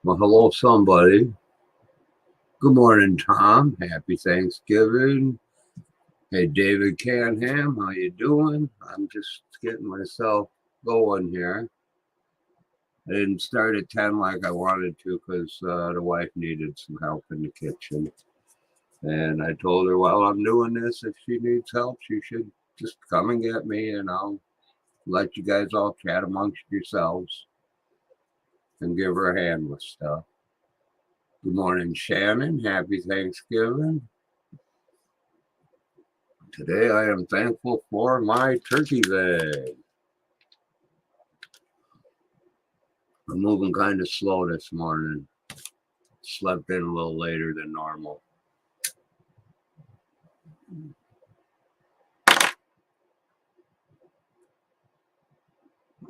Well, hello, somebody. Good morning, Tom. Happy Thanksgiving. Hey, David Canham, how you doing? I'm just getting myself going here. I didn't start at 10 like I wanted to because the wife needed some help in the kitchen. And I told her while I'm doing this, if she needs help, she should just come and get me and I'll let you guys all chat amongst yourselves and give her a hand with stuff. Good morning, Shannon. Happy Thanksgiving. Today I am thankful for my turkey leg. I'm moving kind of slow this morning. Slept in a little later than normal.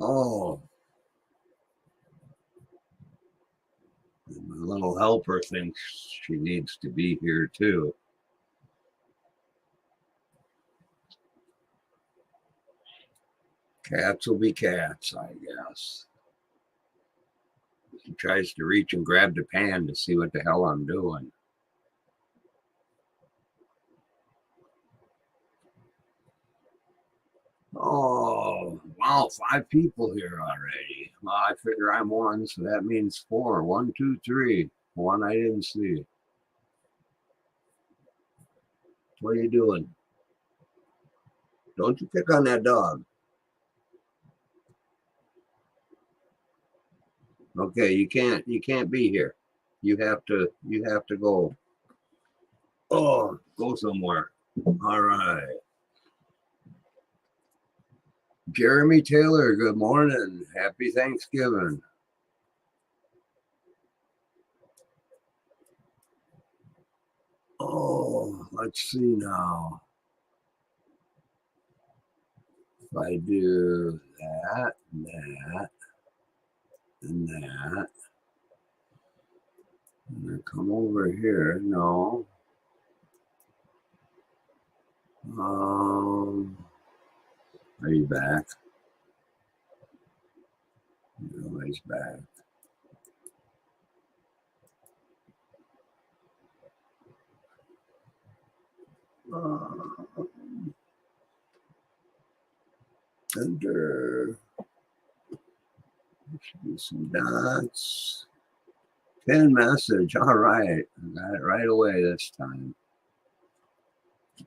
Oh, my little helper thinks she needs to be here too. Cats will be cats, I guess. He tries to reach and grab the pan to see what the hell I'm doing. Oh, wow, 5 people here already. Well, I figure I'm one, so that means 4. 1, 2, 3. One I didn't see. What are you doing? Don't you pick on that dog. Okay, you can't be here. You have to go. Oh, go somewhere. All right. Jeremy Taylor, good morning. Happy Thanksgiving. Oh, let's see now. If I do that, that, and that, and then come over here. No. Are you back? No, he's back. Enter. There should be some dots. Pin message. All right. I got it right away this time.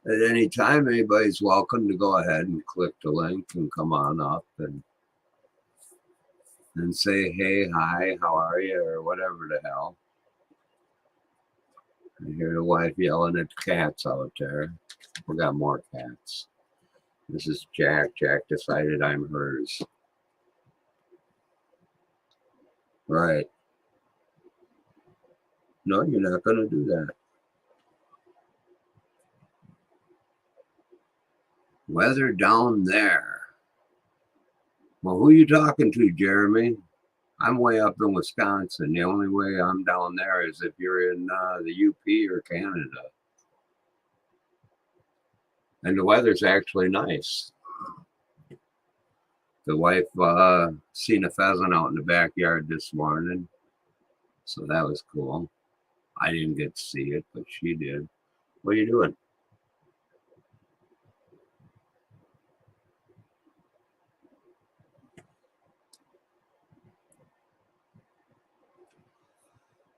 At any time, anybody's welcome to go ahead and click the link and come on up and say, hey, hi, how are you, or whatever the hell. I hear the wife yelling at the cats out there. We got more cats. This is Jack. Jack decided I'm hers. Right. No, you're not going to do that. Weather down there. Well, who are you talking to, Jeremy? I'm way up in Wisconsin. The only way I'm down there is if you're in the UP or Canada. And the weather's actually nice. The wife seen a pheasant out in the backyard this morning. So that was cool. I didn't get to see it, but she did. What are you doing?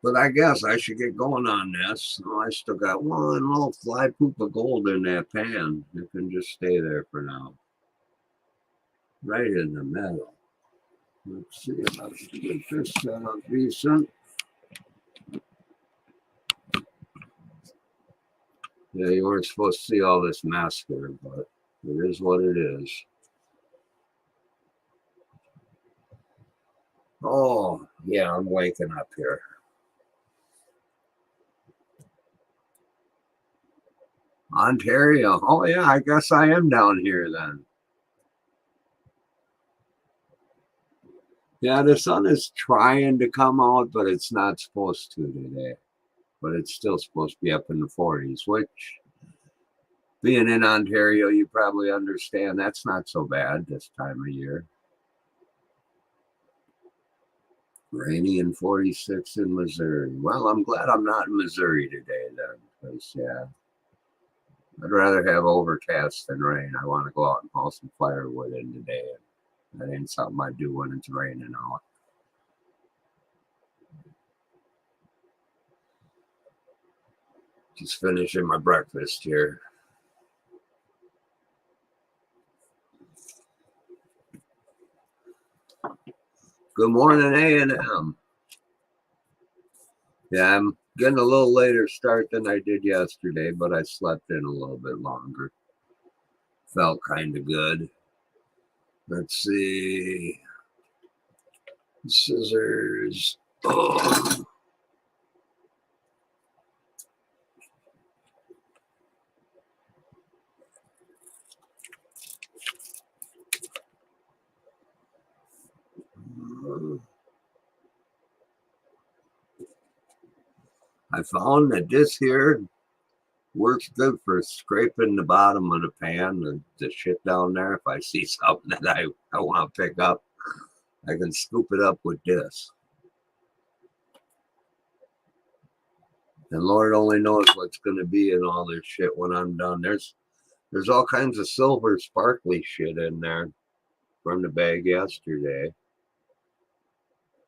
But I guess I should get going on this. Oh, I still got one little fly poop of gold in that pan. It can just stay there for now. Right in the middle. Let's see if I can get this set up decent. Yeah, you weren't supposed to see all this mess here, but it is what it is. Oh, yeah, I'm waking up here. Ontario. Oh, yeah, I guess I am down here then. Yeah, the sun is trying to come out, but it's not supposed to today. But it's still supposed to be up in the 40s, which, being in Ontario, you probably understand that's not so bad this time of year. Rainy and 46 in Missouri. Well, I'm glad I'm not in Missouri today then, because, yeah, I'd rather have overcast than rain. I want to go out and haul some firewood in today. That ain't something I do when it's raining out. Just finishing my breakfast here. Good morning, A&M. Yeah, I'm getting a little later start than I did yesterday, but I slept in a little bit longer. Felt kind of good. Let's see. Scissors. Oh. I found that this here works good for scraping the bottom of the pan, the shit down there. If I see something that I want to pick up, I can scoop it up with this. And Lord only knows what's going to be in all this shit when I'm done. There's all kinds of silver sparkly shit in there from the bag yesterday,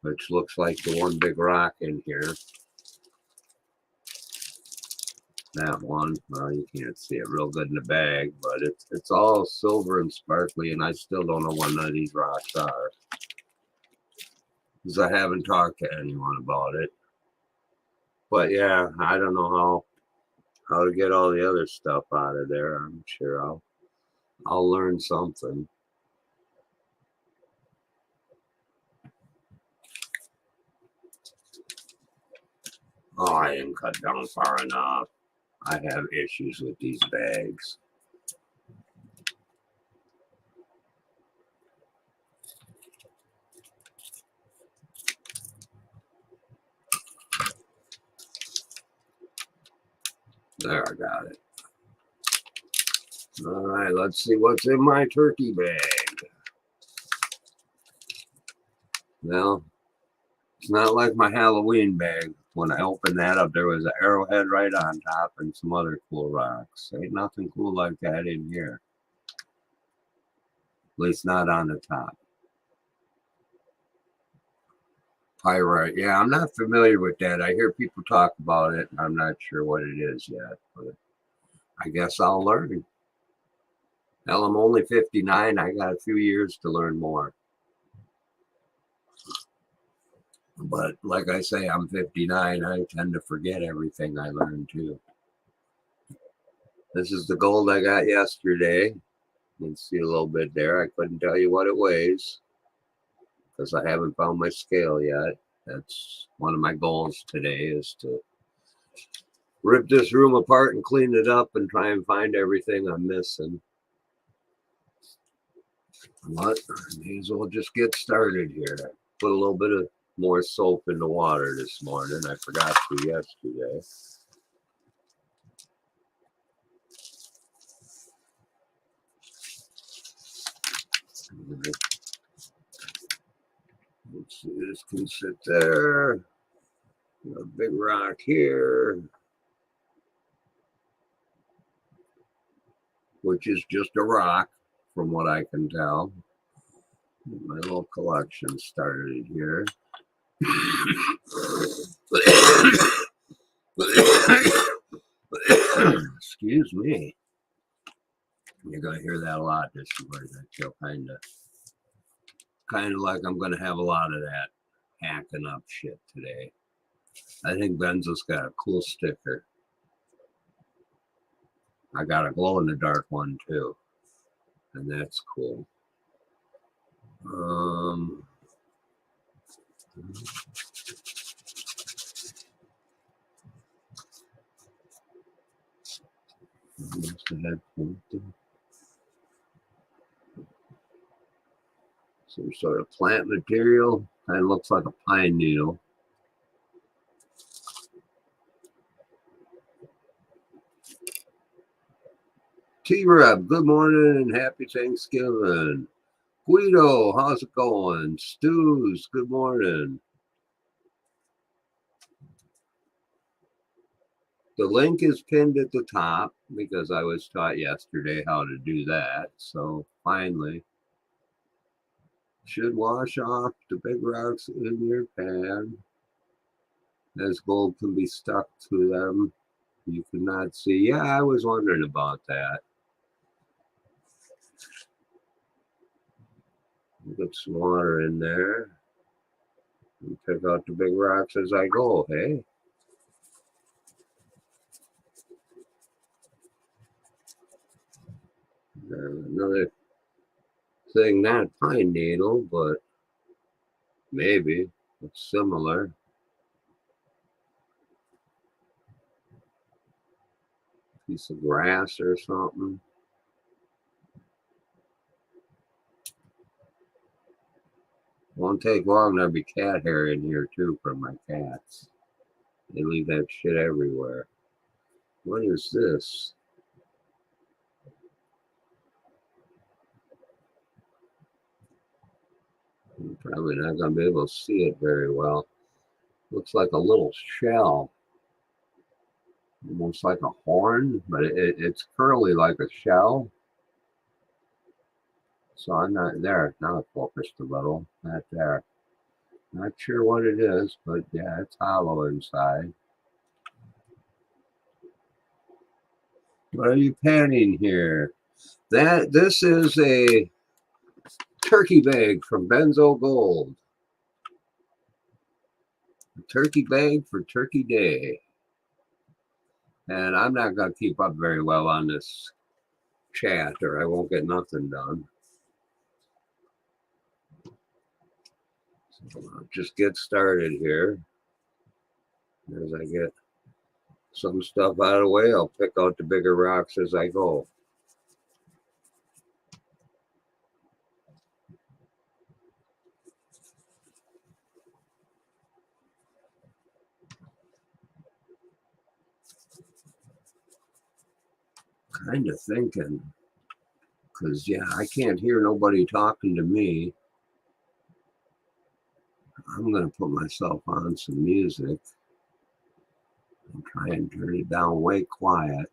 which looks like the one big rock in here. That one, well, you can't see it real good in the bag, but it's all silver and sparkly, and I still don't know what none of these rocks are, because I haven't talked to anyone about it. But yeah, I don't know how to get all the other stuff out of there. I'm sure I'll learn something. Oh, I didn't cut down far enough. I have issues with these bags. There, I got it. All right, let's see what's in my turkey bag. Well, it's not like my Halloween bag. When I opened that up, there was an arrowhead right on top and some other cool rocks. Ain't nothing cool like that in here. At least not on the top. Pyrite. Yeah, I'm not familiar with that. I hear people talk about it. I'm not sure what it is yet, but I guess I'll learn. Hell, I'm only 59. I got a few years to learn more. But like I say, I'm 59. I tend to forget everything I learned too. This is the gold I got yesterday. You can see a little bit there. I couldn't tell you what it weighs because I haven't found my scale yet. That's one of my goals today, is to rip this room apart and clean it up and try and find everything I'm missing. But I may as well just get started here. Put a little bit of more soap in the water this morning. I forgot to yesterday. Let's see, this can sit there. A big rock here, which is just a rock from what I can tell. My little collection started here. Excuse me. You're gonna hear that a lot this morning. I feel kind of like I'm gonna have a lot of that hacking up shit today. I think Benzo's got a cool sticker. I got a glow in the dark one too, and that's cool. Some sort of plant material. Kind of looks like a pine needle. T-Reb, good morning and happy Thanksgiving. Guido, how's it going? Stews, good morning. The link is pinned at the top because I was taught yesterday how to do that. So finally, should wash off the big rocks in your pan as gold can be stuck to them. You cannot see. Yeah, I was wondering about that. Put some water in there and pick out the big rocks as I go, hey? Another thing, not pine needle, but maybe it's similar. Piece of grass or something. Won't take long. There'll be cat hair in here too from my cats. They leave that shit everywhere. What is this? I'm probably not going to be able to see it very well. Looks like a little shell. Almost like a horn, but it's curly like a shell. So I'm not there. Now it focused a little. Not there. Not sure what it is, but yeah, it's hollow inside. What are you panning here? This is a turkey bag from Benzo Gold. A turkey bag for Turkey Day. And I'm not going to keep up very well on this chat or I won't get nothing done. So I'll just get started here. As I get some stuff out of the way, I'll pick out the bigger rocks as I go. Kind of thinking, because yeah, I can't hear nobody talking to me. I'm going to put myself on some music and try and turn it down way quiet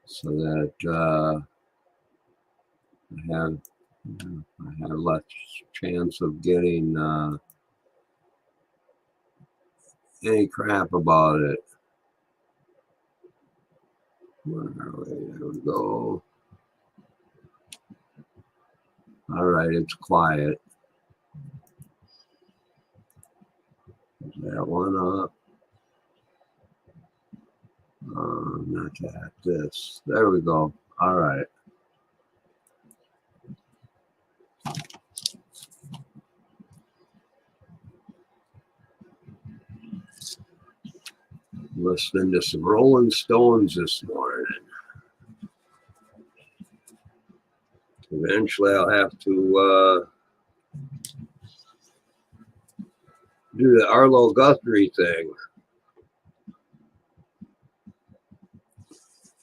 so that I have less chance of getting any crap about it. There we go. All right, it's quiet. That one up. Not that. This. There we go. All right. Listening to some Rolling Stones this morning. Eventually, I'll have to do the Arlo Guthrie thing.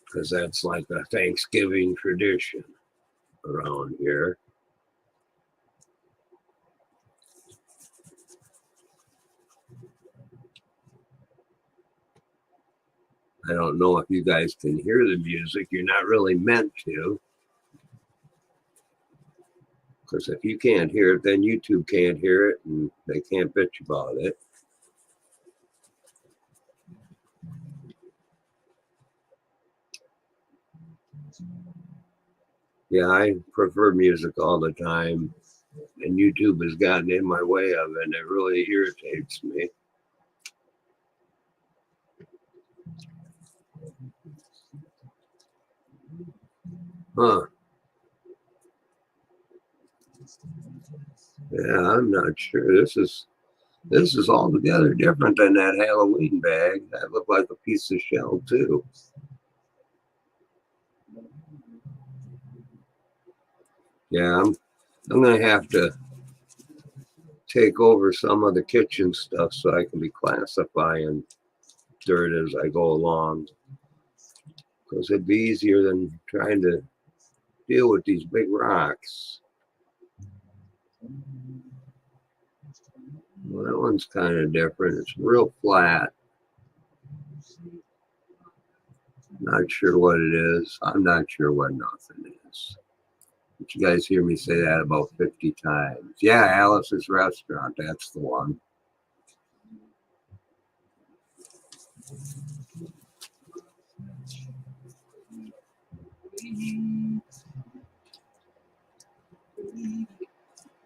Because that's like a Thanksgiving tradition around here. I don't know if you guys can hear the music. You're not really meant to. Because if you can't hear it, then YouTube can't hear it and they can't bitch about it. Yeah, I prefer music all the time. And YouTube has gotten in my way of it, and it really irritates me. Huh. Yeah, I'm not sure. This is altogether different than that Halloween bag. That looked like a piece of shell too. Yeah, I'm gonna have to take over some of the kitchen stuff so I can be classifying dirt as I go along. Because it'd be easier than trying to deal with these big rocks. Well, that one's kind of different. It's real flat. Not sure what it is. I'm not sure what nothing is. But you guys hear me say that about 50 times. Yeah, Alice's Restaurant. That's the one.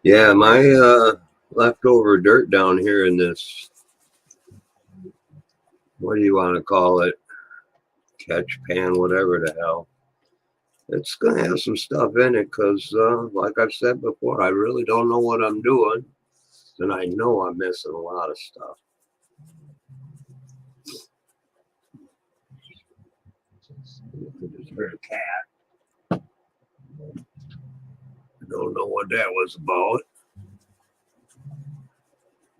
Yeah, my leftover dirt down here in this, what do you want to call it? Catch pan, whatever the hell. It's going to have some stuff in it because, like I've said before, I really don't know what I'm doing. And I know I'm missing a lot of stuff. Just heard a cat. I don't know what that was about.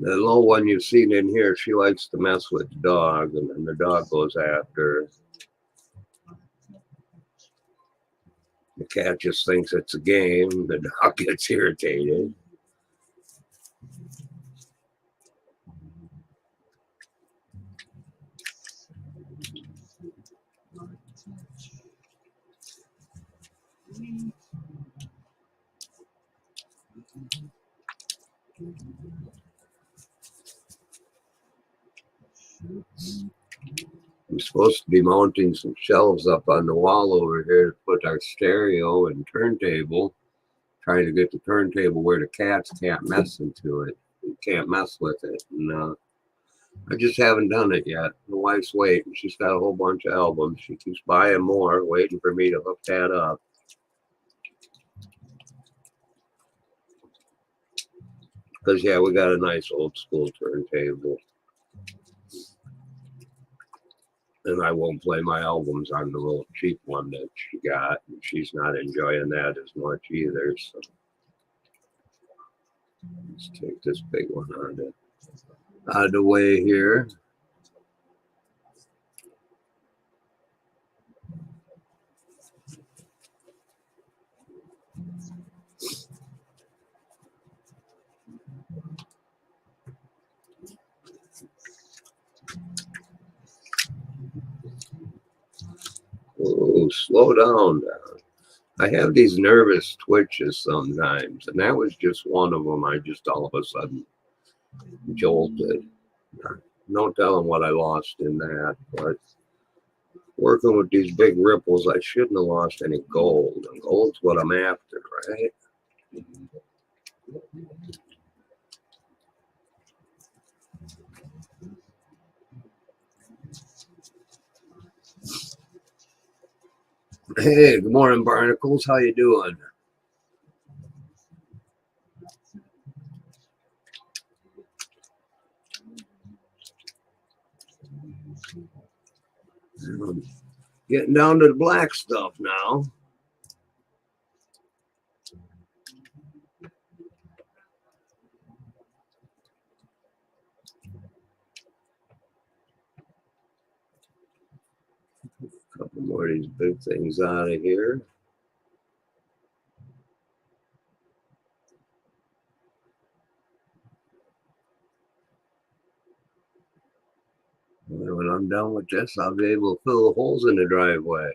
The little one you've seen in here, she likes to mess with the dog, and then the dog goes after her. The cat just thinks it's a game. The dog gets irritated. I'm supposed to be mounting some shelves up on the wall over here to put our stereo and turntable. Trying to get the turntable where the cats can't mess into it. Can't mess with it. And I just haven't done it yet. The wife's waiting. She's got a whole bunch of albums. She keeps buying more, waiting for me to hook that up. Because, yeah, we got a nice old school turntable. And I won't play my albums on the little cheap one that she got. And she's not enjoying that as much either. So let's take this big one out of the way here. Oh, slow down. I have these nervous twitches sometimes, and that was just one of them. I just all of a sudden jolted. No telling what I lost in that, but working with these big ripples, I shouldn't have lost any gold. And gold's what I'm after, right? Hey, good morning, Barnacles. How you doing? Getting down to the black stuff now. A couple more of these big things out of here. When I'm done with this, I'll be able to fill the holes in the driveway.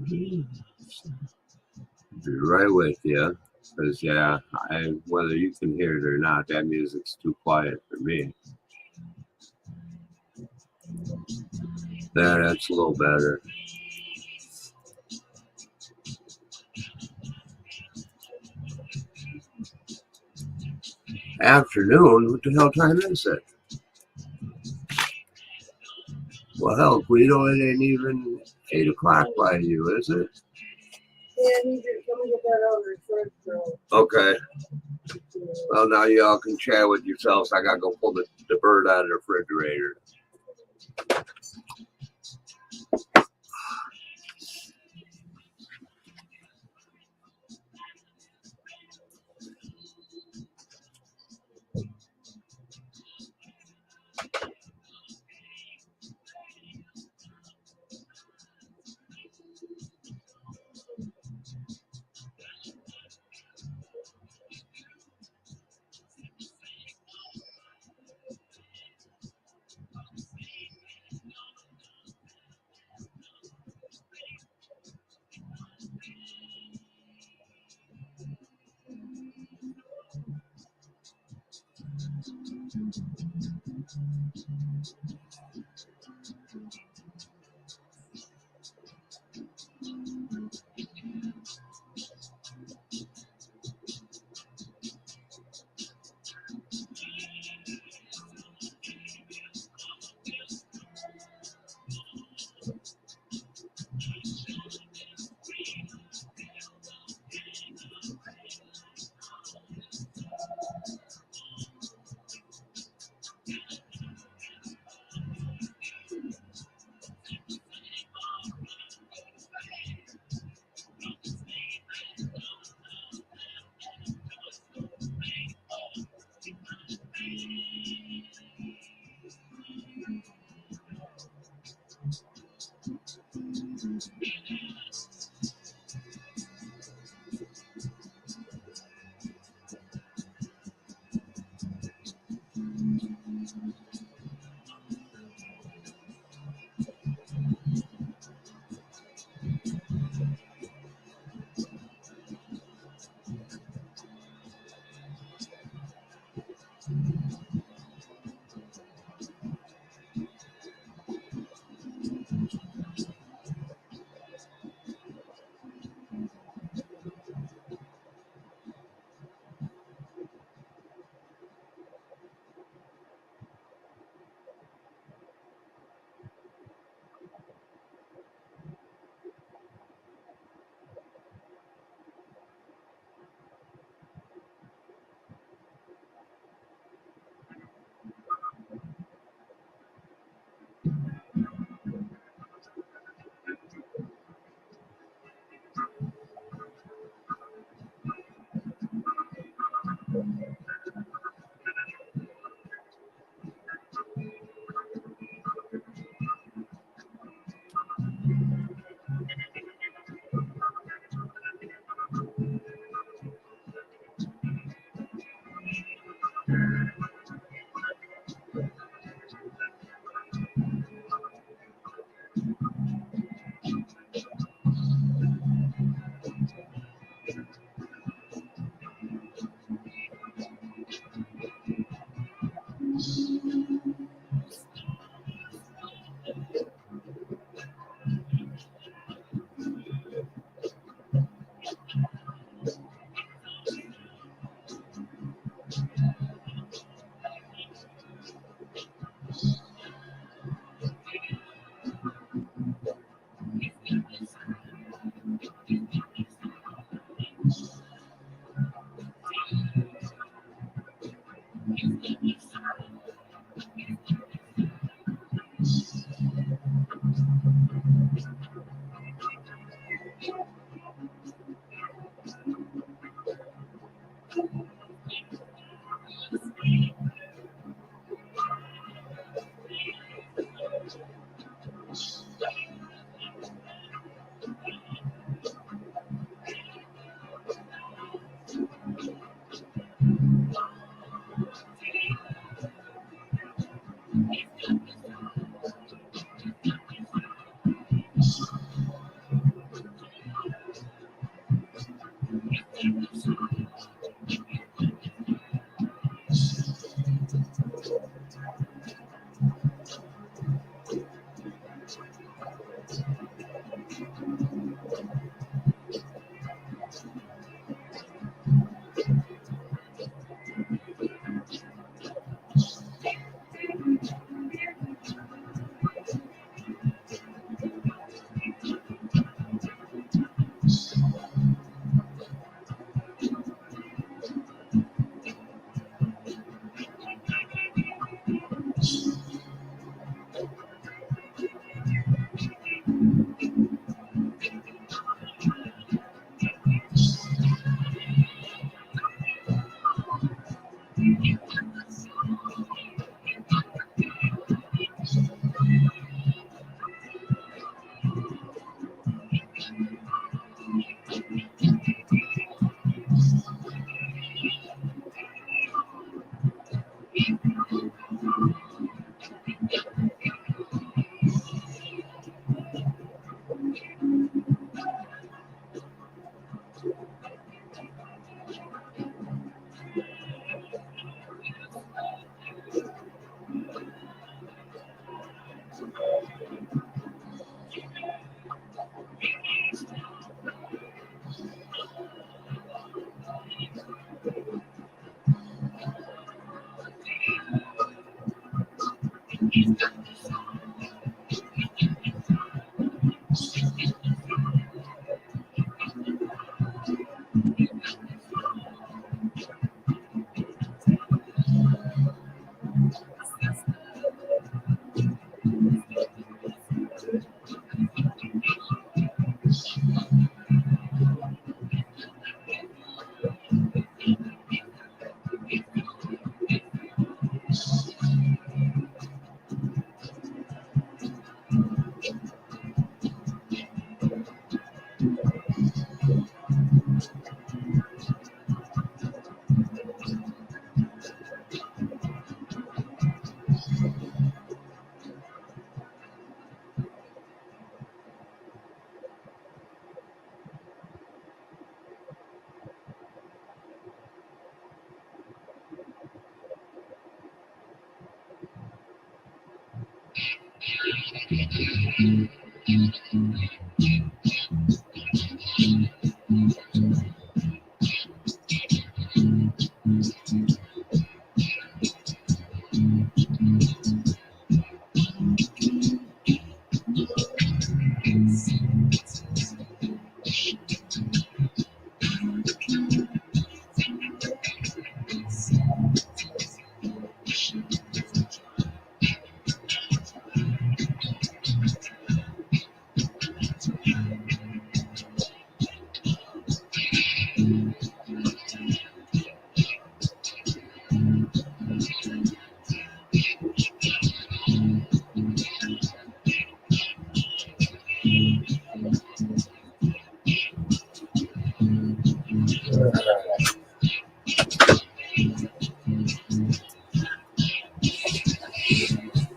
Be right with you. Because, yeah, whether you can hear it or not, that music's too quiet for me. That's a little better. Afternoon? What the hell time is it? Well, hell, Guido, it ain't even 8 o'clock by you, is it? Yeah, let me get that out of the fridge, bro. Okay. Well, now y'all can chat with yourselves. I gotta go pull the bird out of the refrigerator.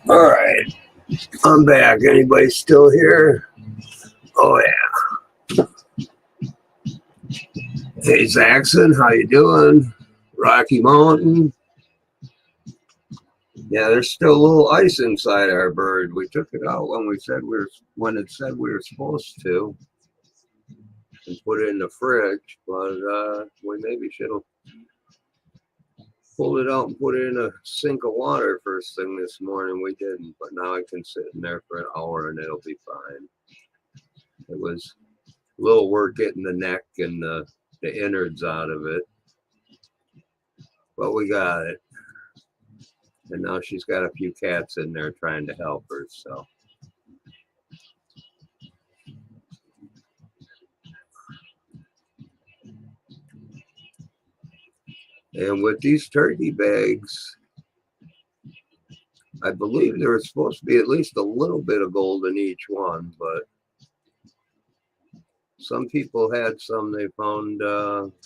All right, I'm back. Anybody still here? Oh yeah. Hey Zaxxon, how you doing? Rocky Mountain. Yeah, there's still a little ice inside our bird. We took it out when it said we were supposed to, and put it in the fridge. But we maybe should have pulled it out and put it in a sink of water first thing this morning. We didn't, but now I can sit in there for an hour and it'll be fine. It was a little work getting the neck and the innards out of it, but we got it. And now she's got a few cats in there trying to help her, so. And with these turkey bags, I believe there was supposed to be at least a little bit of gold in each one, but some people had some, they found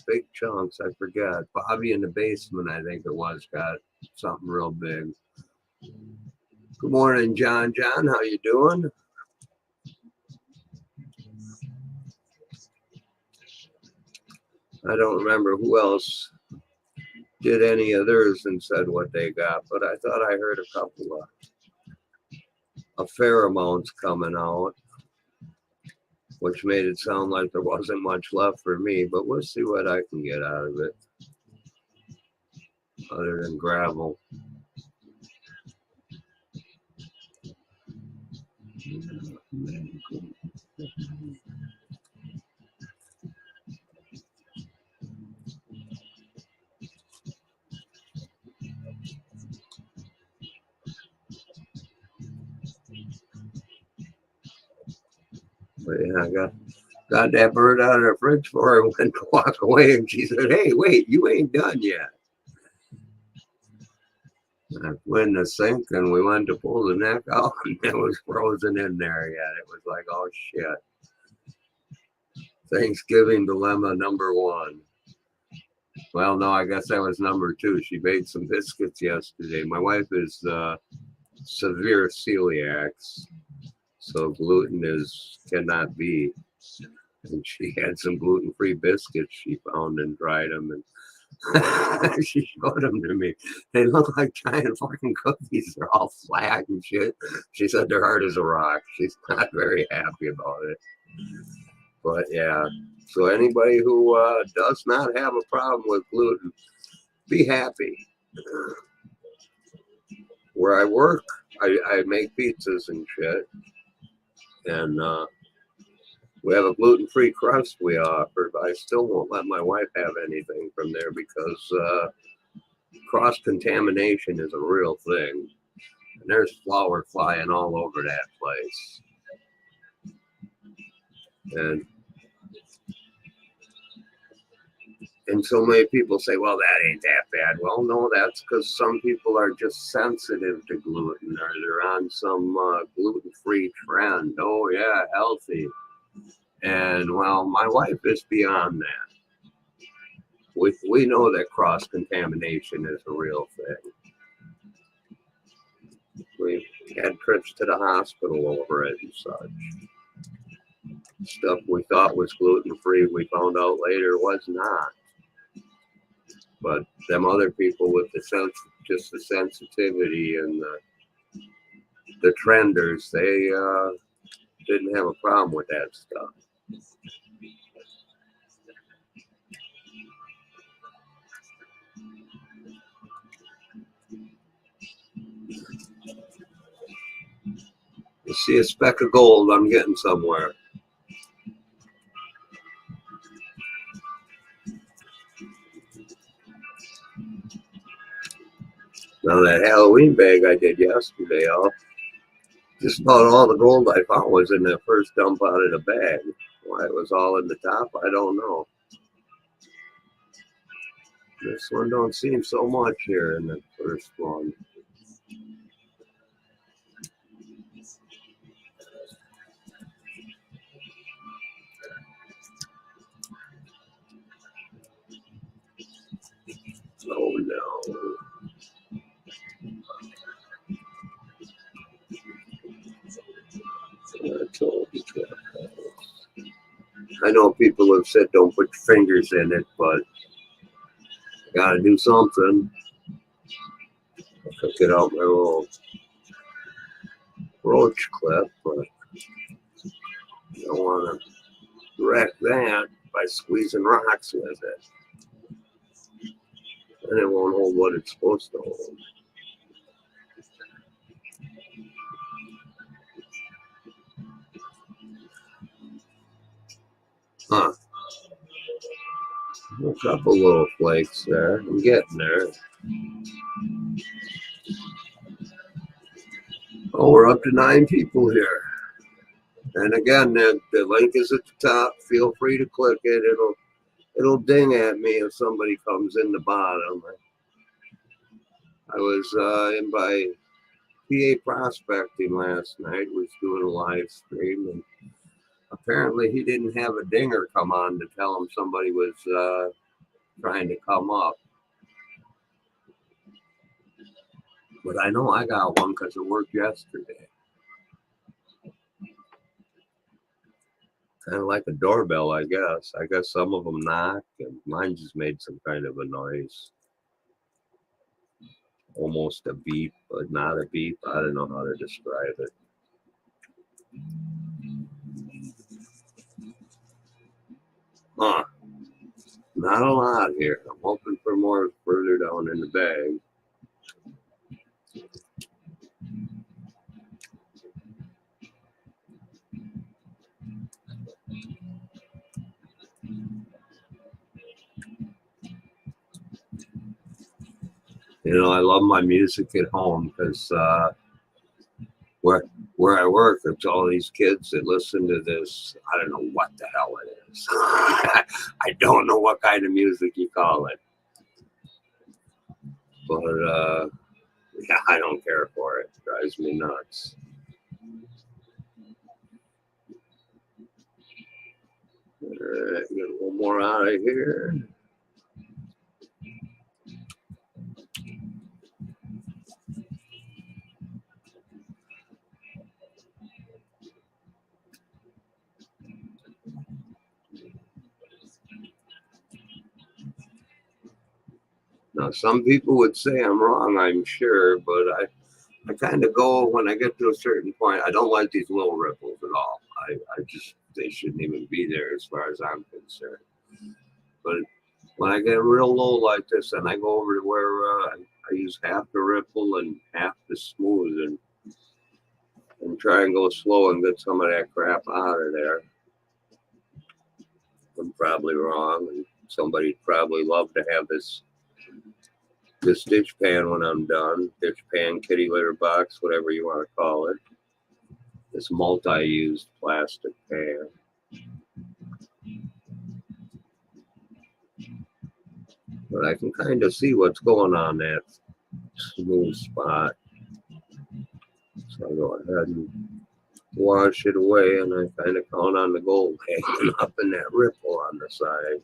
big chunks. I forgot. Bobby in the basement, I think it was, got something real big. Good morning, John. John, how you doing? I don't remember who else did any of theirs and said what they got, but I thought I heard a couple of fair amounts coming out, which made it sound like there wasn't much left for me, but we'll see what I can get out of it other than gravel. But yeah, I got that bird out of the fridge for her and went to walk away, and she said, "Hey, wait, you ain't done yet." I went in the sink and we went to pull the neck out and it was frozen in there yet. It was like, oh shit. Thanksgiving dilemma number one. Well, no, I guess that was number two. She made some biscuits yesterday. My wife is severe celiacs, so gluten cannot be. And she had some gluten-free biscuits she found and dried them, and she showed them to me. They look like giant fucking cookies. They're all flat and shit. She said they're hard as a rock. She's not very happy about it. But yeah, so anybody who does not have a problem with gluten, be happy. Where I work, I make pizzas and shit, and we have a gluten-free crust we offer, but I still won't let my wife have anything from there because cross-contamination is a real thing. And there's flour flying all over that place. And so many people say, well, that ain't that bad. Well, no, that's because some people are just sensitive to gluten or they're on some gluten-free trend. Oh, yeah, healthy. And, well, my wife is beyond that. We know that cross-contamination is a real thing. We've had trips to the hospital over it and such. Stuff we thought was gluten-free, we found out later was not. But them other people with just the sensitivity and the trenders, they didn't have a problem with that stuff. You see a speck of gold, I'm getting somewhere. Now that Halloween bag I did yesterday, just about all the gold I found was in that first dump out of the bag. Why it was all in the top, I don't know. This one don't seem so much here in the first one. Oh no. I know people have said don't put your fingers in it, but I gotta do something. I took it out my little roach clip, but you don't want to wreck that by squeezing rocks with it. And it won't hold what it's supposed to hold. Huh. A couple little flakes there. I'm getting there. Oh, we're up to 9 people here. And again, the link is at the top. Feel free to click it. It'll ding at me if somebody comes in the bottom. I was in by PA Prospecting last night. Was doing a live stream, and apparently he didn't have a dinger come on to tell him somebody was trying to come up. But I know I got one because it worked yesterday. Kind of like a doorbell, I guess. I guess some of them knock, and mine just made some kind of a noise. Almost a beep, but not a beep. I don't know how to describe it. Huh. Not a lot here. I'm hoping for more further down in the bag. You know, I love my music at home because where I work, it's all these kids that listen to this. I don't know what the hell it is. I don't know what kind of music you call it. But Yeah, I don't care for it. It drives me nuts. All right, get a little more out of here. Now, some people would say I'm wrong, I'm sure, but I kind of go when I get to a certain point. I don't like these little ripples at all. I just, they shouldn't even be there as far as I'm concerned. But when I get real low like this and I go over to where I use half the ripple and half the smooth and try and go slow and get some of that crap out of there. I'm probably wrong, and somebody'd probably love to have this ditch pan when I'm done. Ditch pan, kitty litter box, whatever you want to call it. This multi-used plastic pan. But I can kind of see what's going on that smooth spot. So I go ahead and wash it away, and I kind of count on the gold hanging up in that ripple on the side.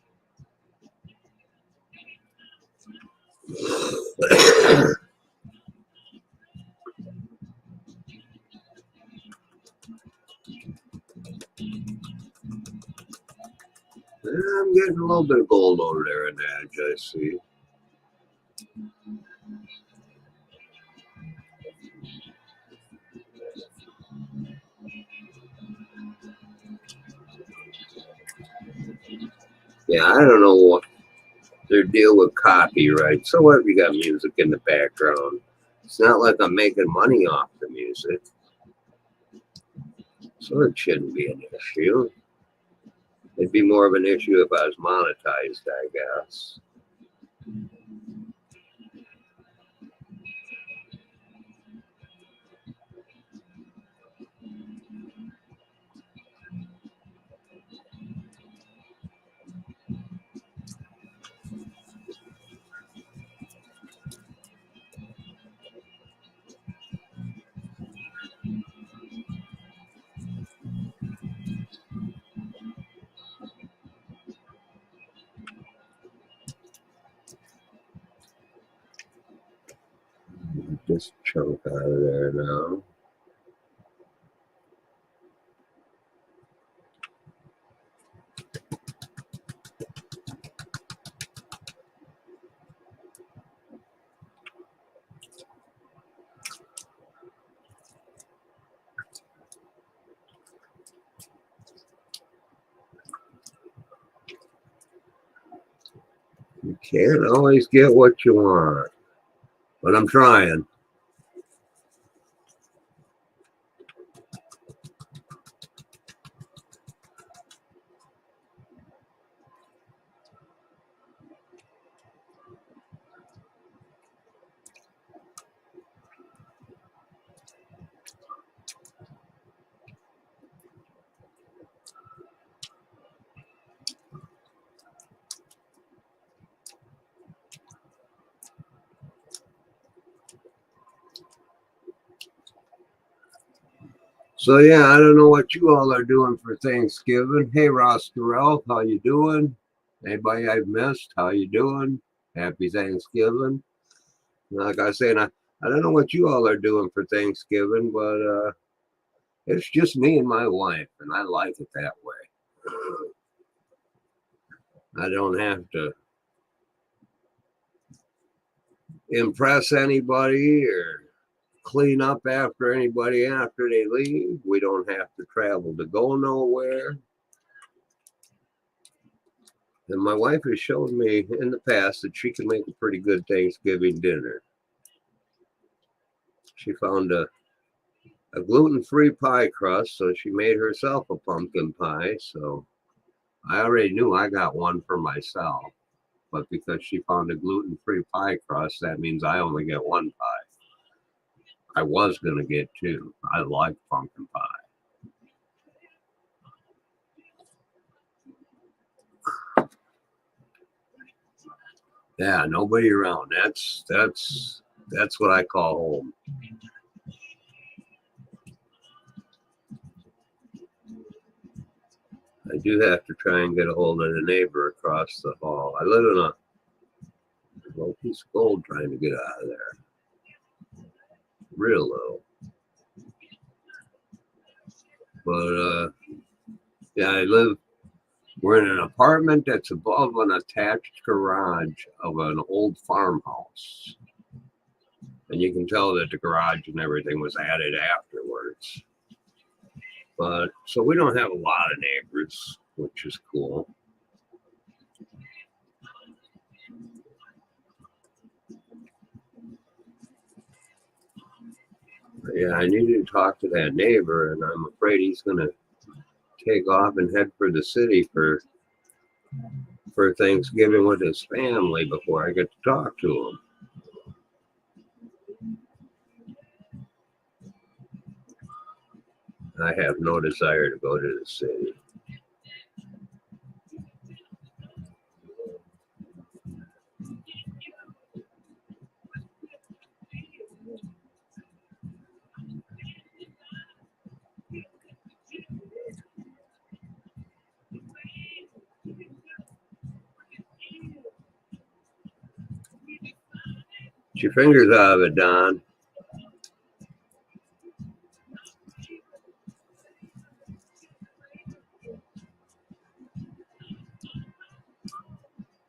I'm getting a little bit of gold over there in the edge, I see. Yeah, I don't know what their deal with copyright. So what if you got music in the background? It's not like I'm making money off the music. So it shouldn't be an issue. It'd be more of an issue if I was monetized, I guess. Get this chunk out of there now. You can't always get what you want, but I'm trying. So yeah, I don't know what you all are doing for Thanksgiving. Hey, Ross Terrell, how you doing? Anybody I've missed, how you doing? Happy Thanksgiving. Like I said, I don't know what you all are doing for Thanksgiving, but it's just me and my wife, and I like it that way. I don't have to impress anybody or clean up after anybody after they leave. We don't have to travel to go nowhere. And my wife has shown me in the past that she can make a pretty good Thanksgiving dinner. She found a gluten-free pie crust, so she made herself a pumpkin pie. So I already knew I got one for myself. But because she found a gluten-free pie crust, that means I only get one pie. I was going to get two. I like pumpkin pie. Yeah, nobody around. That's That's what I call home. I do have to try and get a hold of the neighbor across the hall. I live in a low piece of gold trying to get out of there. Real low. But yeah, we're in an apartment that's above an attached garage of an old farmhouse. And you can tell that the garage and everything was added afterwards. But so we don't have a lot of neighbors, which is cool. But yeah, I need to talk to that neighbor, and I'm afraid he's going to take off and head for the city for Thanksgiving with his family before I get to talk to him. I have no desire to go to the city. Get your fingers out of it, Don.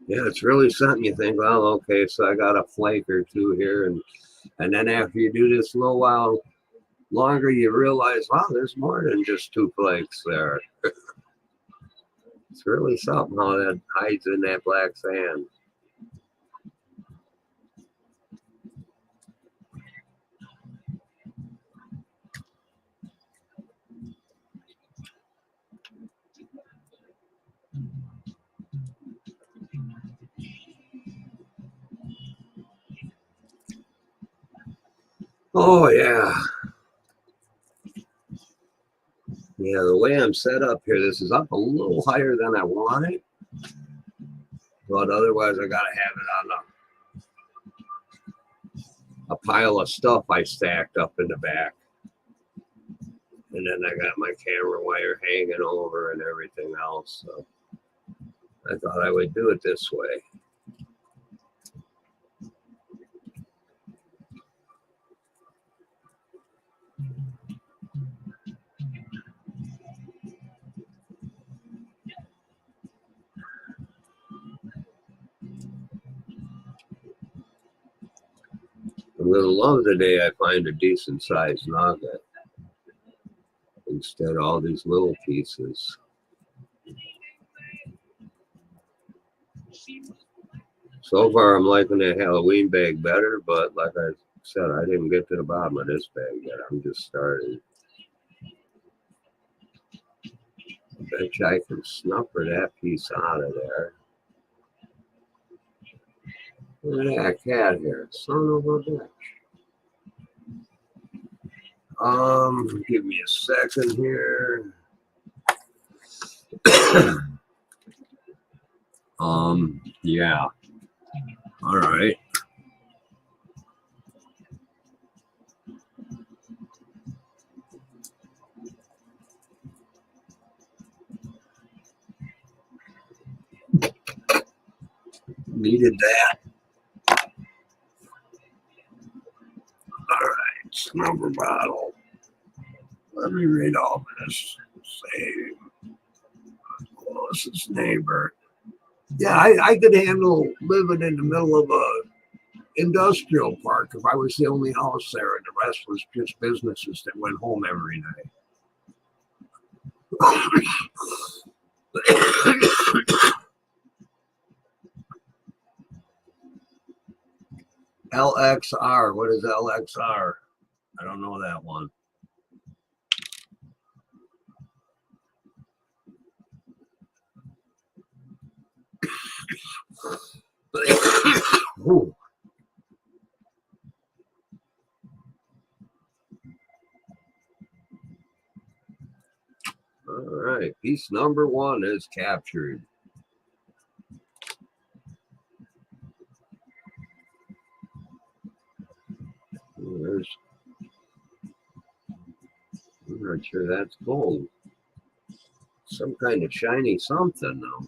Yeah, it's really something. You think, well, okay, so I got a flake or two here, and then after you do this a little while longer, you realize, wow, there's more than just two flakes there. It's really something how that hides in that black sand. Oh yeah. Yeah, the way I'm set up here, this is up a little higher than I want it. But otherwise I gotta have it on a pile of stuff I stacked up in the back. And then I got my camera wire hanging over and everything else. So I thought I would do it this way. I'm going to love the day I find a decent sized nugget instead of all these little pieces. So far, I'm liking that Halloween bag better, but like I said, I didn't get to the bottom of this bag yet. I'm just starting. I bet you I can snuffer that piece out of there. Look at that cat here. Son of a bitch. Give me a second here. Yeah. All right. Needed that. All right. Snubber bottle. Let me read all this. Save. Closest neighbor. Yeah, I could handle living in the middle of a industrial park if I was the only house there and the rest was just businesses that went home every day. LXR. What is LXR? I don't know that one. Ooh. All right, piece number 1 is captured. There's, I'm not sure that's gold. Some kind of shiny something though.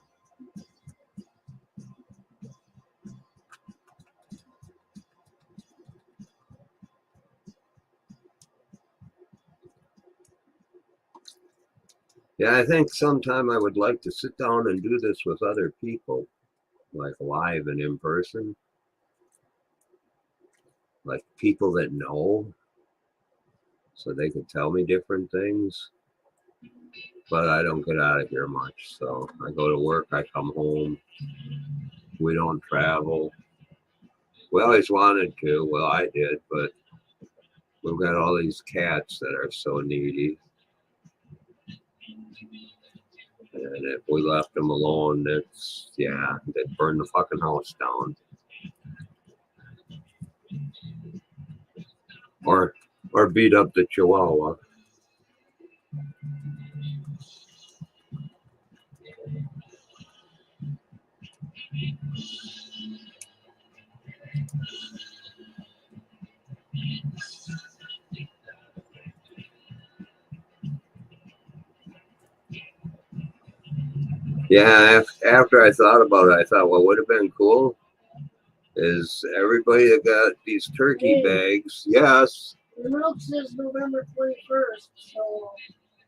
Yeah, I think sometime I would like to sit down and do this with other people, like live and in person, like people that know, so they could tell me different things. But I don't get out of here much, so I go to work, I come home. We don't travel. We always wanted to, well, I did, but we've got all these cats that are so needy. And if we left them alone, it's, yeah, they'd burn the fucking house down. Or beat up the chihuahua. Yeah, after I thought about it, I thought what would have been cool is everybody that got these turkey bags. Yes, The milk says November 21st, so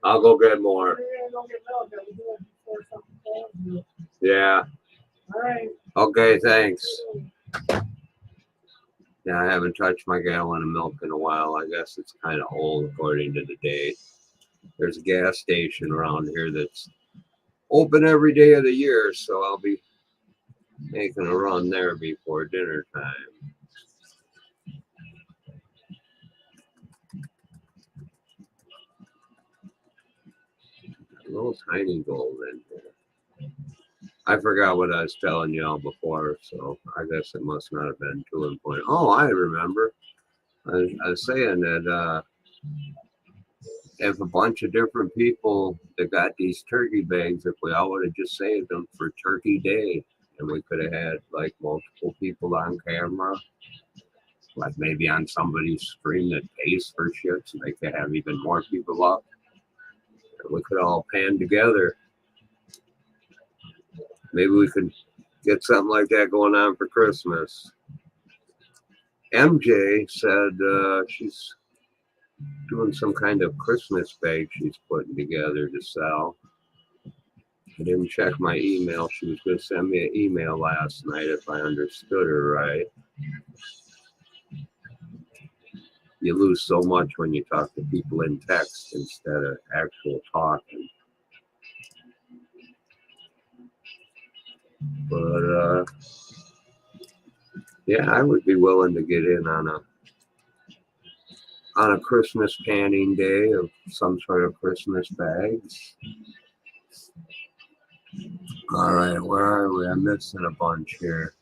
I'll go get more. I don't get milk. I will do it before something calls you. Yeah. All right. Okay, thanks. Yeah, I haven't touched my gallon of milk in a while. I guess it's kind of old according to the date. There's a gas station around here that's open every day of the year, so I'll be making a run there before dinner time. A little tiny gold in here. I forgot what I was telling y'all before, so I guess it must not have been too important. Oh, I remember. I was saying that if a bunch of different people that got these turkey bags, if we all would have just saved them for Turkey Day, and we could have had like multiple people on camera, like maybe on somebody's stream that pays for shit, so they could have even more people up. And we could all pan together. Maybe we could get something like that going on for Christmas. MJ said she's doing some kind of Christmas bag she's putting together to sell. I didn't check my email. She was going to send me an email last night if I understood her right. You lose so much when you talk to people in text instead of actual talking. But yeah, I would be willing to get in on a Christmas panning day of some sort of Christmas bags. All right, where are we? I'm missing a bunch here.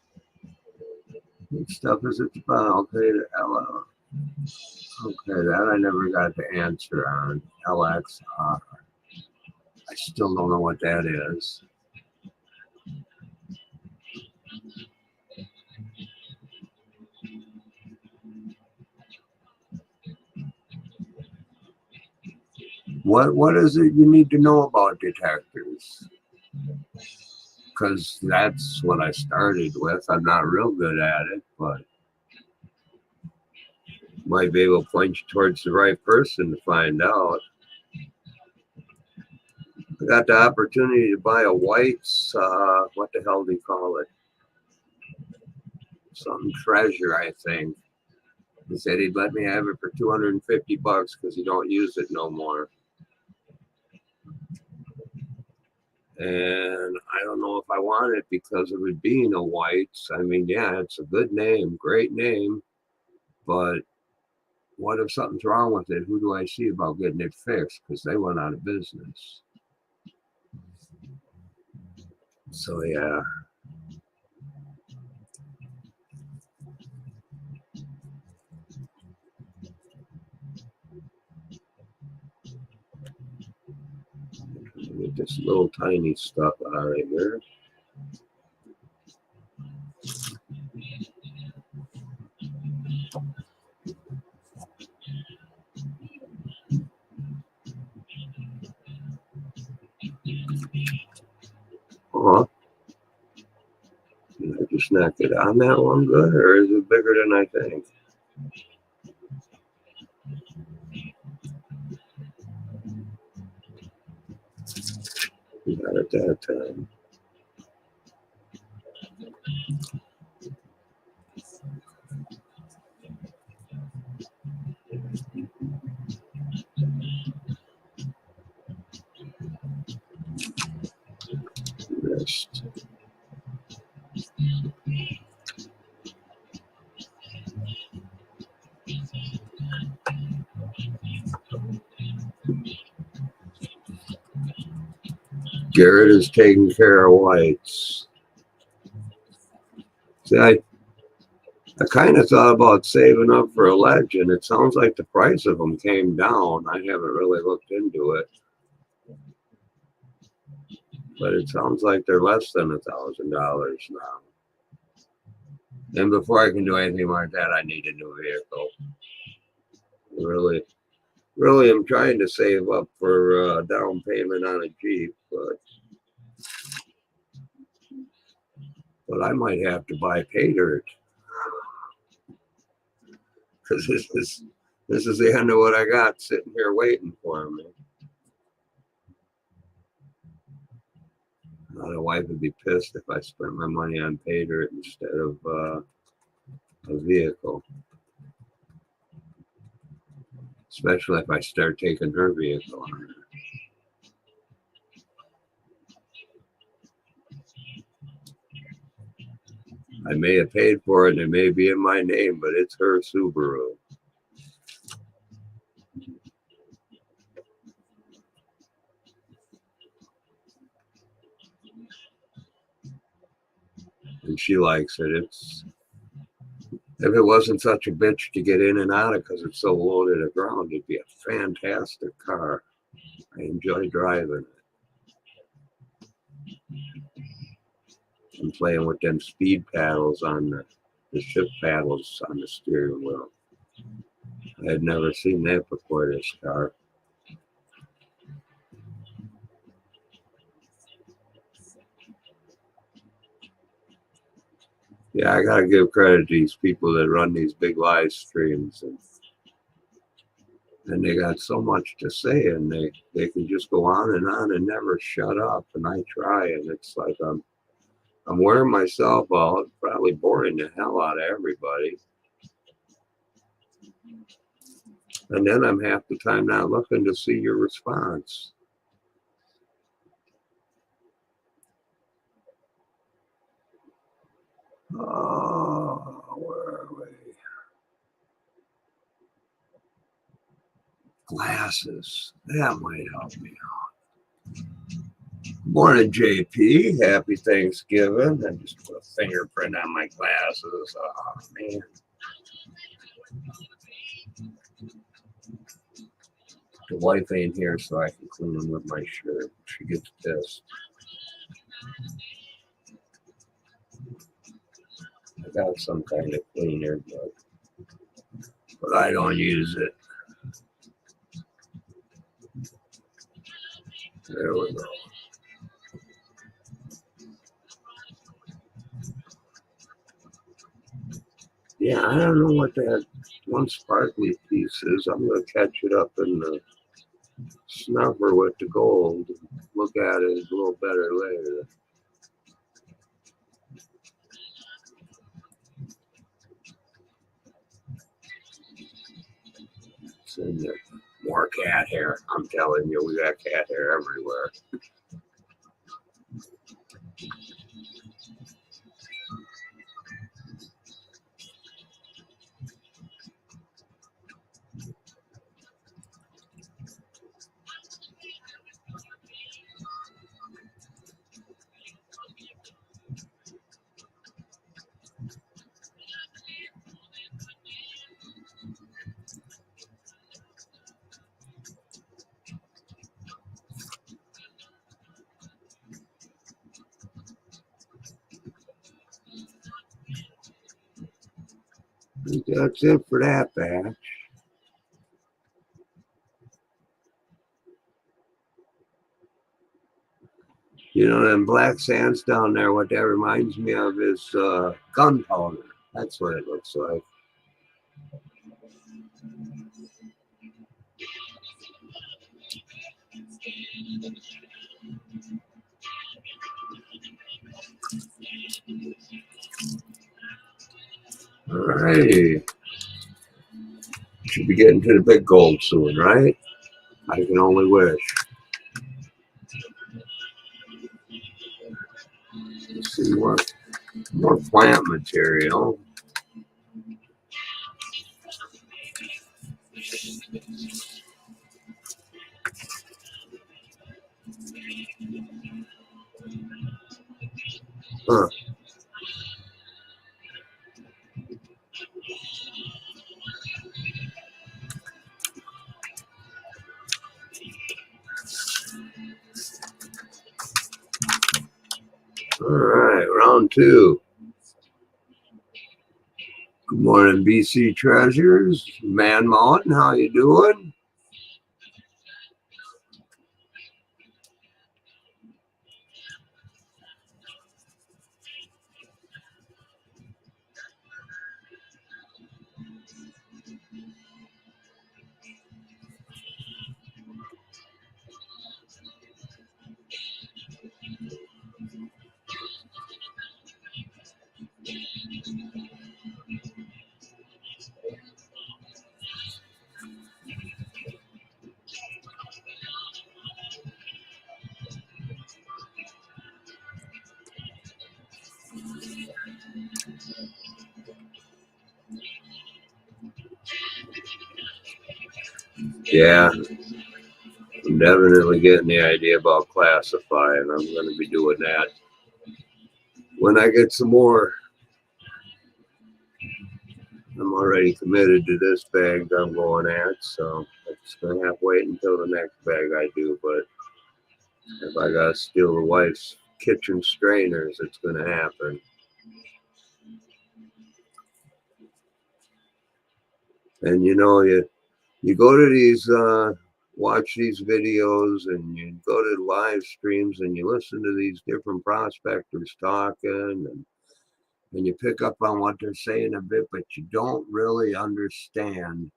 What stuff is it about? Okay, Ella. Okay, that I never got the answer on. LXR. I still don't know what that is. What is it you need to know about detectors? Because that's what I started with. I'm not real good at it, but might be able to point you towards the right person to find out. I got the opportunity to buy a White's, what the hell do you call it? Something Treasure, I think. He said he'd let me have it for $250 because he don't use it no more. And I don't know if I want it because of it being a White's. I mean, yeah, it's a good name, great name, but what if something's wrong with it? Who do I see about getting it fixed? Because they went out of business. So yeah. Get this little tiny stuff out of here. Oh, did I just knock it on that one good, or is it bigger than I think? Not at that time. Missed. Garrett is taking care of whites. See, I kind of thought about saving up for a legend. It sounds like the price of them came down. I haven't really looked into it, but it sounds like they're less than $1,000 now. And before I can do anything like that, I need a new vehicle. Really, I'm trying to save up for a down payment on a Jeep, but I might have to buy pay dirt because this is the end of what I got sitting here waiting for me. My wife would be pissed if I spent my money on pay dirt instead of a vehicle, especially if I start taking her vehicle on her. I may have paid for it, and it may be in my name, but it's her Subaru. And she likes it. If it wasn't such a bitch to get in and out of because it's so low to the ground, it'd be a fantastic car. I enjoy driving it. I'm playing with them speed paddles on the shift paddles on the steering wheel. I had never seen that before this car. Yeah, I gotta give credit to these people that run these big live streams, and they got so much to say, and they can just go on and never shut up. And I try, and it's like I'm wearing myself out, probably boring the hell out of everybody. And then I'm half the time not looking to see your response. Oh, where are we? Glasses. That might help me out. Morning, JP. Happy Thanksgiving. I just put a fingerprint on my glasses. Oh, man. The wife ain't here, so I can clean them with my shirt. She gets pissed. I got some kind of cleaner, but I don't use it. There we go. Yeah, I don't know what that one sparkly piece is. I'm going to catch it up in the snuffer with the gold. Look at it a little better later. It's in there. More cat hair. I'm telling you, we got cat hair everywhere. That's it for that batch. You know, them black sands down there, what that reminds me of is gunpowder. That's what it looks like. All righty. Should be getting to the big gold soon, right? I can only wish. Let's see more plant material. Huh. All right, round two. Good morning, BC Treasures. Man Mountain, how you doing? Yeah, I'm definitely getting the idea about classifying. I'm going to be doing that when I get some more. I'm already committed to this bag I'm going at, so I'm just going to have to wait until the next bag I do. But if I got to steal the wife's kitchen strainers, it's going to happen. And you know, you go to these, watch these videos and you go to live streams and you listen to these different prospectors talking and you pick up on what they're saying a bit, but you don't really understand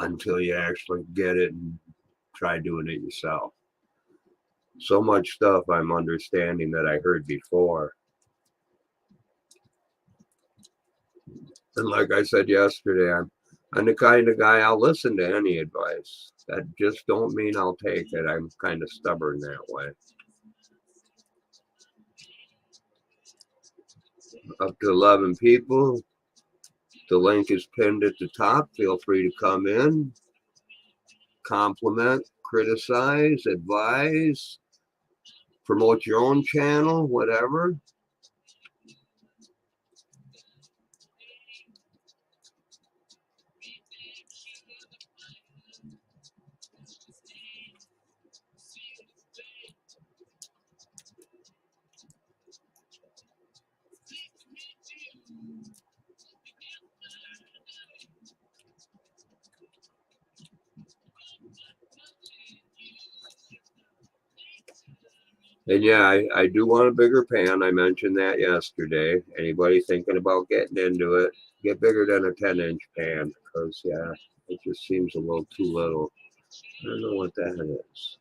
until you actually get it and try doing it yourself. So much stuff I'm understanding that I heard before. And like I said yesterday, I'm the kind of guy I'll listen to any advice. That just don't mean I'll take it. I'm kind of stubborn that way. Up to 11 people. The link is pinned at the top. Feel free to come in, compliment, criticize, advise, promote your own channel, whatever. And yeah, I do want a bigger pan. I mentioned that yesterday. Anybody thinking about getting into it, get bigger than a 10-inch pan because, yeah, it just seems a little too little. I don't know what that is.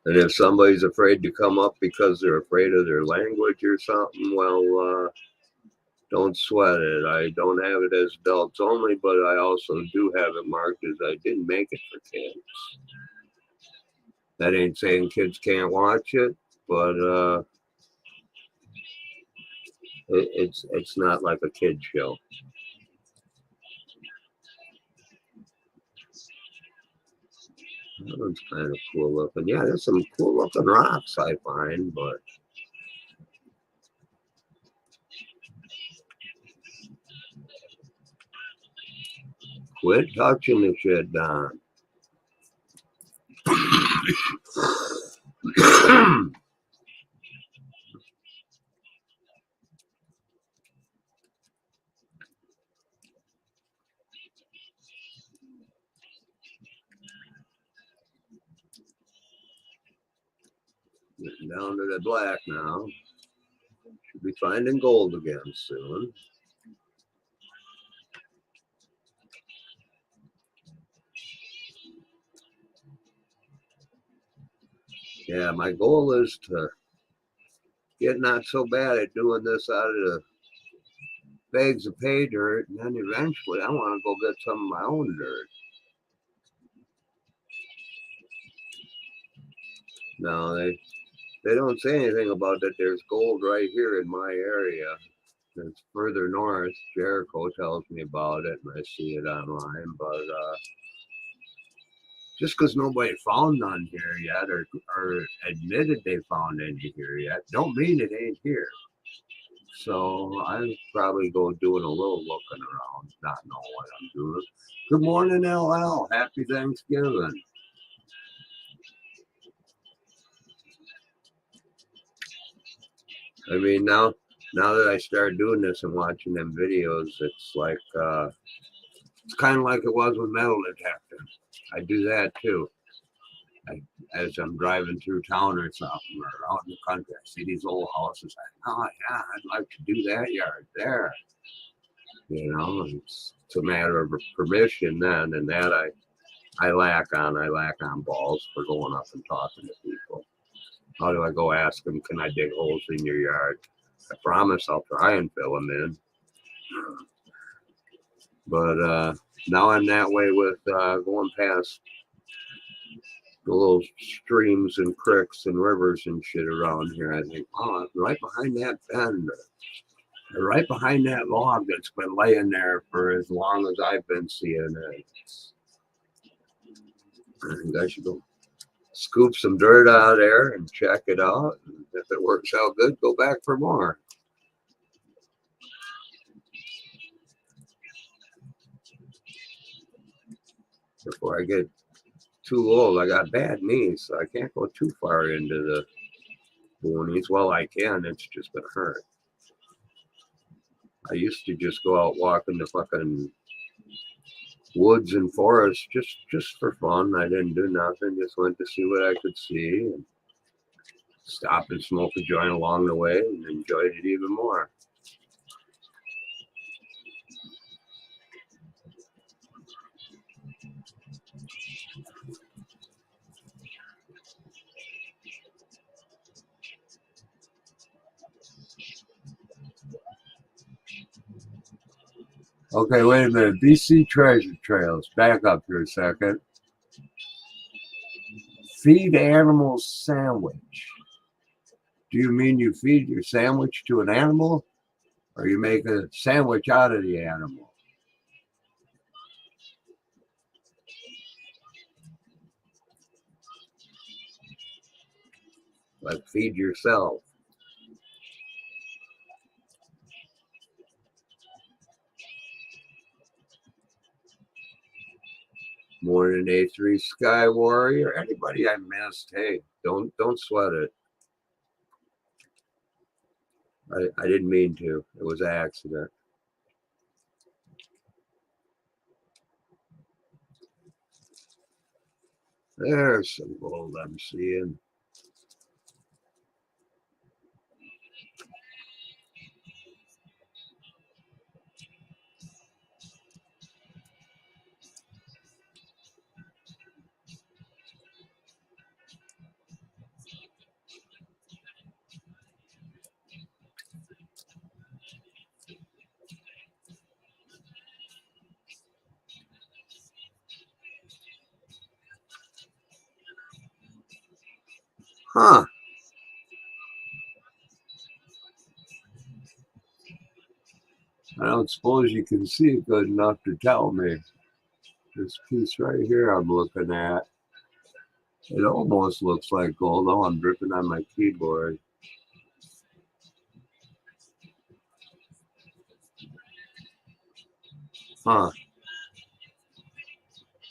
And if somebody's afraid to come up because they're afraid of their language or something, well, don't sweat it. I don't have it as adults only, but I also do have it marked as I didn't make it for kids. That ain't saying kids can't watch it, but it's not like a kid show. That one's kind of cool looking. Yeah, there's some cool looking rocks I find, but quit touching the shit, Don. Getting down to the black now. Should be finding gold again soon. Yeah, my goal is to get not so bad at doing this out of the bags of pay dirt, and then eventually I want to go get some of my own dirt. No, they don't say anything about that. There's gold right here in my area. It's further north. Jericho tells me about it, and I see it online. But just because nobody found none here yet, or admitted they found any here yet, don't mean it ain't here. So I'm probably go doing a little looking around, not knowing what I'm doing. Good morning, LL. Happy Thanksgiving. I mean, now that I started doing this and watching them videos, it's like it's kind of like it was with metal detectors. I do that too. As I'm driving through town or something, or out in the country, I see these old houses. Oh yeah, I'd like to do that yard there. You know, it's a matter of permission then, and that I lack on balls for going up and talking to people. How do I go ask them, can I dig holes in your yard? I promise I'll try and fill them in. But now I'm that way with going past the little streams and creeks and rivers and shit around here. I think, oh, right behind that bend, right behind that log that's been laying there for as long as I've been seeing it. I think I should go scoop some dirt out of there and check it out. And if it works out good, go back for more. Before I get too old, I got bad knees, so I can't go too far into the boonies. Well, I can, it's just gonna hurt. I used to just go out walking the fucking woods and forests just for fun. I didn't do nothing, just went to see what I could see and stop and smoke a joint along the way and enjoyed it even more. Okay, wait a minute. BC Treasure Trails. Back up here a second. Feed animals sandwich. Do you mean you feed your sandwich to an animal? Or you make a sandwich out of the animal? Like feed yourself. Morning A3 Sky Warrior. Anybody I missed, hey, don't sweat it. I didn't mean to. It was an accident. There's some gold I'm seeing. Huh. I don't suppose you can see it good enough to tell me. This piece right here I'm looking at, it almost looks like gold. Oh, I'm dripping on my keyboard. Huh.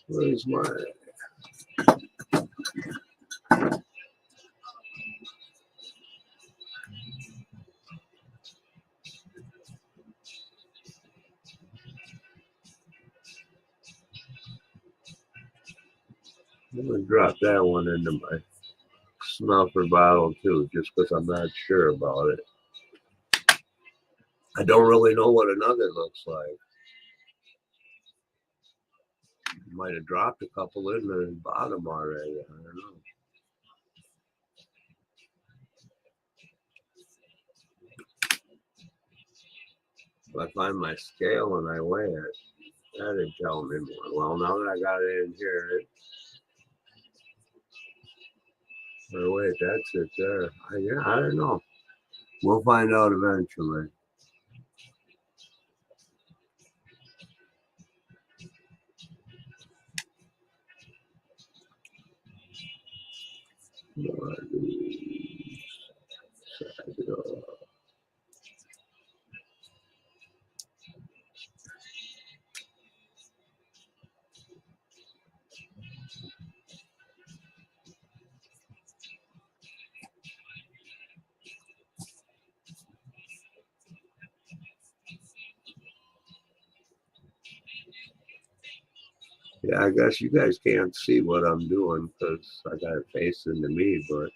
Where's my... I'm going to drop that one into my smell for bottle too, just because I'm not sure about it. I don't really know what another looks like. Might have dropped a couple in the bottom already. I don't know. If I find my scale and I weigh it, that'd tell me more. Well, now that I got it in here, or wait, that's it there. Yeah, I don't know. We'll find out eventually. Yeah, I guess you guys can't see what I'm doing because I got it facing to me, but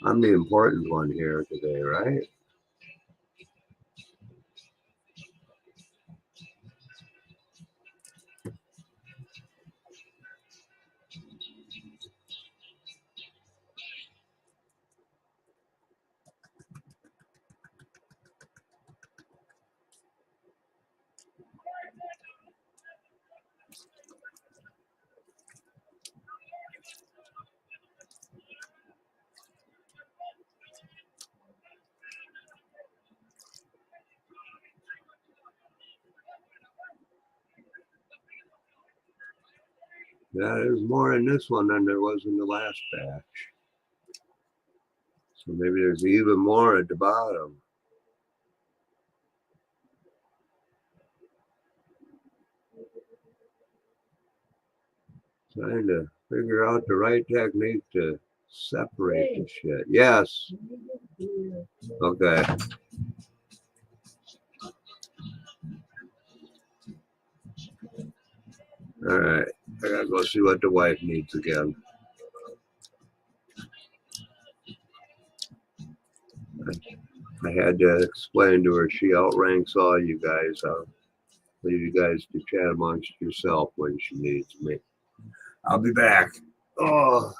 I'm the important one here today, right? Yeah, there's more in this one than there was in the last batch. So maybe there's even more at the bottom. Trying to figure out the right technique to separate the shit. Yes. Okay. All right. I gotta go see what the wife needs again. I had to explain to her she outranks all you guys. I'll leave you guys to chat amongst yourself when she needs me. I'll be back. Oh.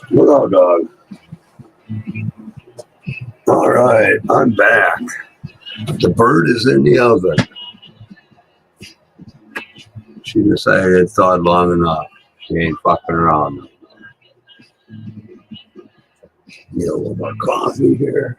Hello, dog. All right, I'm back. The bird is in the oven. She decided it thawed long enough. She ain't fucking around. Get a little more coffee here.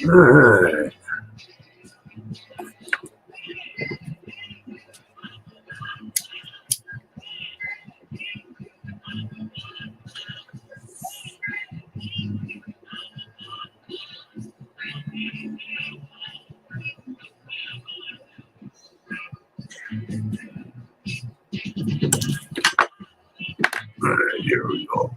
All right. All right, here we go.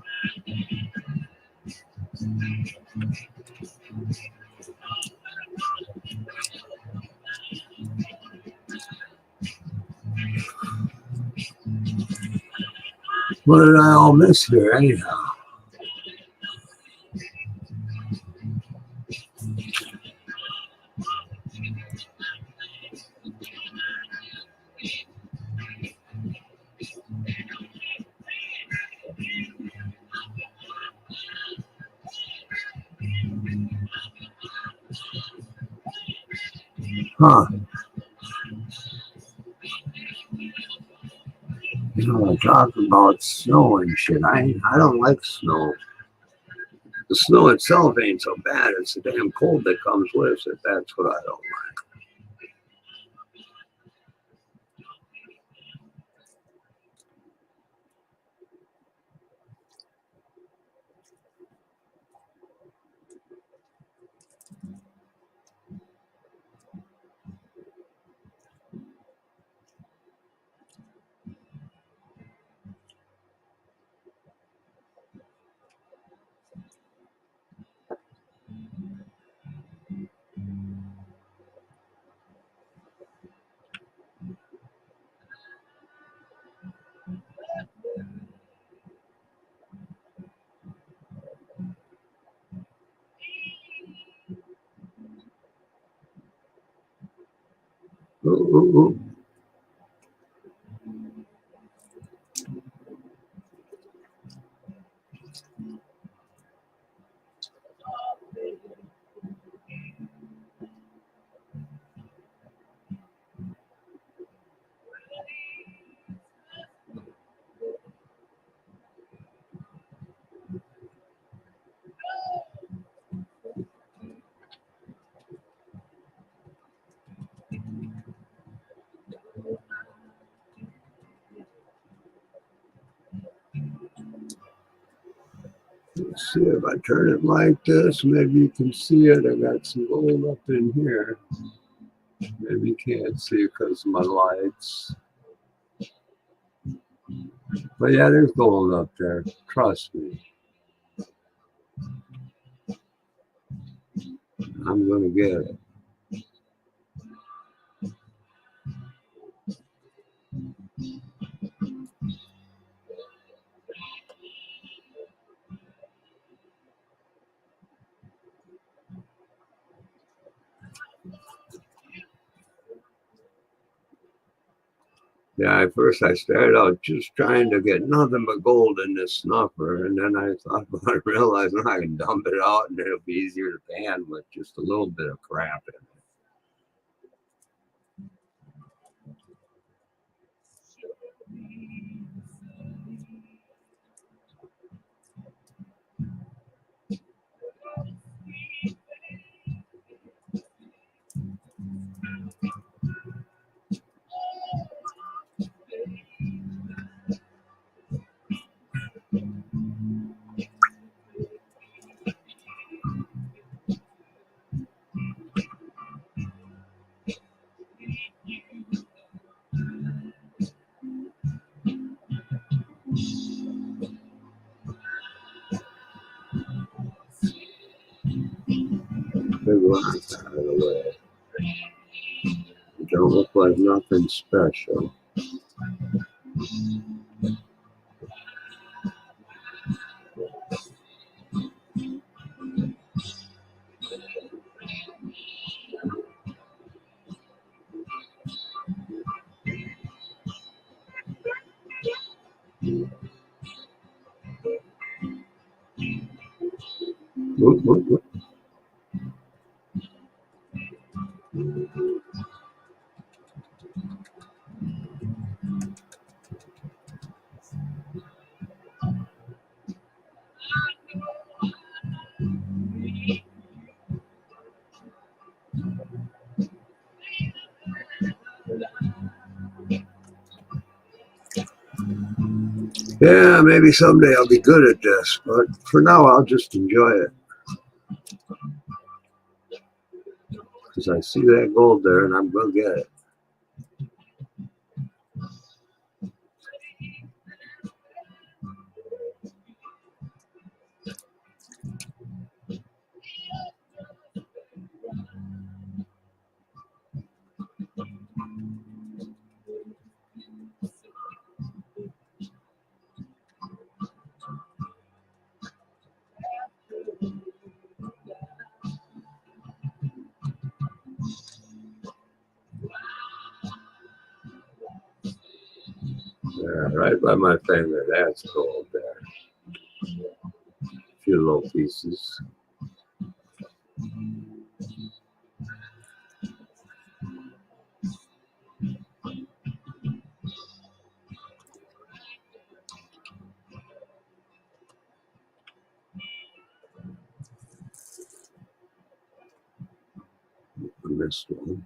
What did I all miss here anyhow? Huh. You know, talking about snow and shit. I don't like snow. The snow itself ain't so bad. It's the damn cold that comes with it. That's what I don't like. Ooh, ooh, ooh. Let's see if I turn it like this. Maybe you can see it. I got some gold up in here. Maybe you can't see it because of my lights. But yeah, there's gold up there. Trust me. I'm going to get it. Yeah, at first I started out just trying to get nothing but gold in this snuffer. And then I thought about it, realized I can dump it out and it'll be easier to pan with just a little bit of crap in it. Big rocks out of the way. It don't look like nothing special. Whoop, whoop, whoop. Yeah, maybe someday I'll be good at this, but for now I'll just enjoy it. Because I see that gold there and I'm going to get it. Yeah, right by my finger, that's gold there. A few little pieces. I missed one.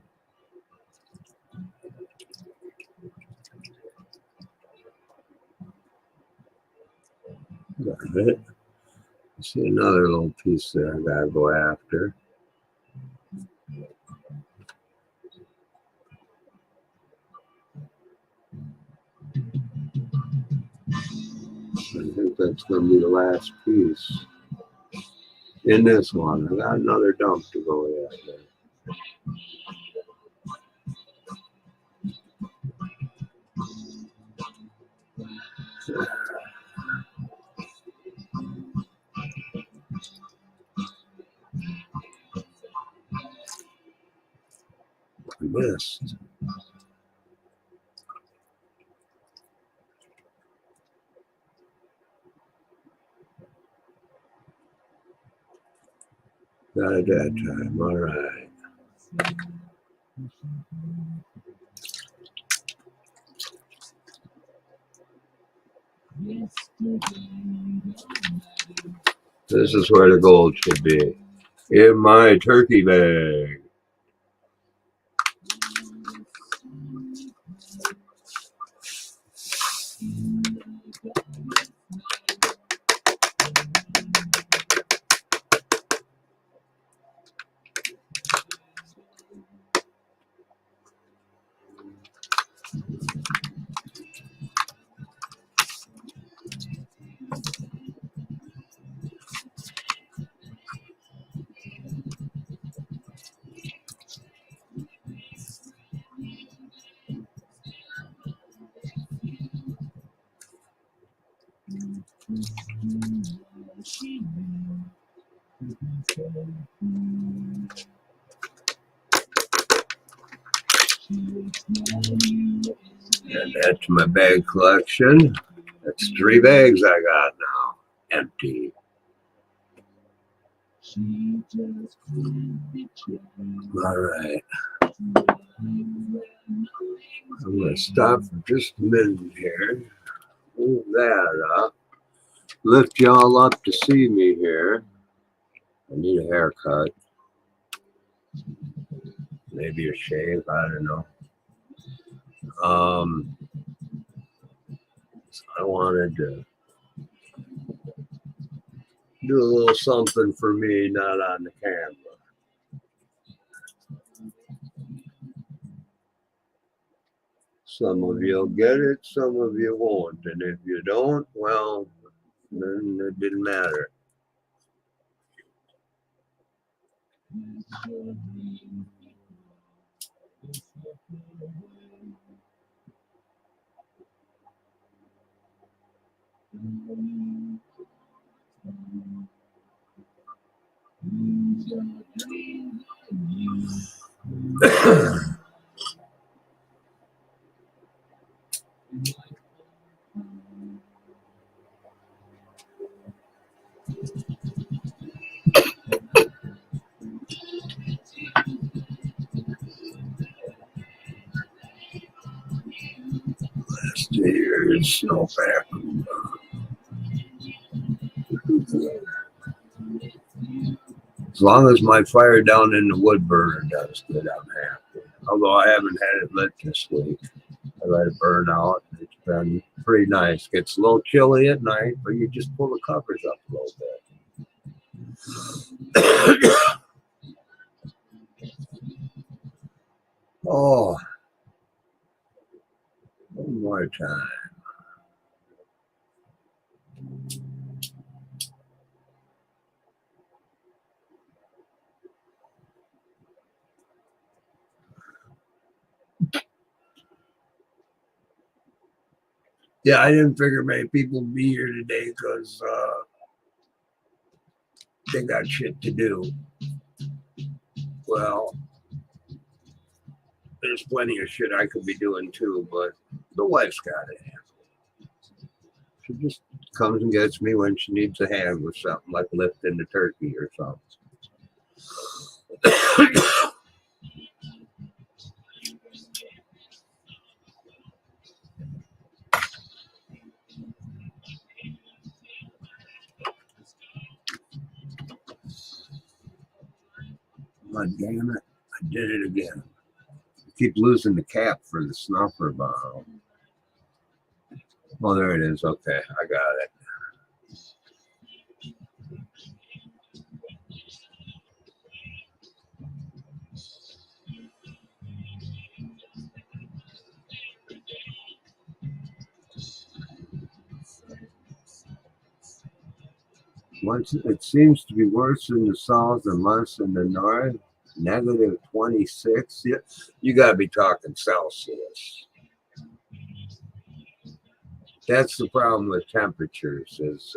Got it. I see another little piece there I gotta go after. I think that's gonna be the last piece. In this one, I got another dump to go at there. I missed. Got it that time. All right. This is where the gold should be. In my turkey bag. And that's my bag collection. That's 3 bags I got now. Empty. All right. I'm going to stop for just a minute here. Move that up. Lift y'all up to see me here. I need a haircut. Maybe a shave. I don't know. I wanted to do a little something for me, not on the camera. Some of you'll get it, some of you won't. And if you don't, well, then it didn't matter. Last year's snowpack. As long as my fire down in the wood burner does good, I'm happy. Although I haven't had it lit this week. I let it burn out. It's been pretty nice. Gets a little chilly at night, but you just pull the covers up a little bit. Oh, one more time. Yeah, I didn't figure many people would be here today because they got shit to do. Well, there's plenty of shit I could be doing too, but the wife's got it. She just comes and gets me when she needs a hand with something like lifting the turkey or something. God damn it. I did it again. I keep losing the cap for the snuffer bottle. Oh, there it is. Okay, I got it. Once it seems to be worse in the south and less in the north. Negative 26. Yeah, you got to be talking Celsius. That's the problem with temperatures is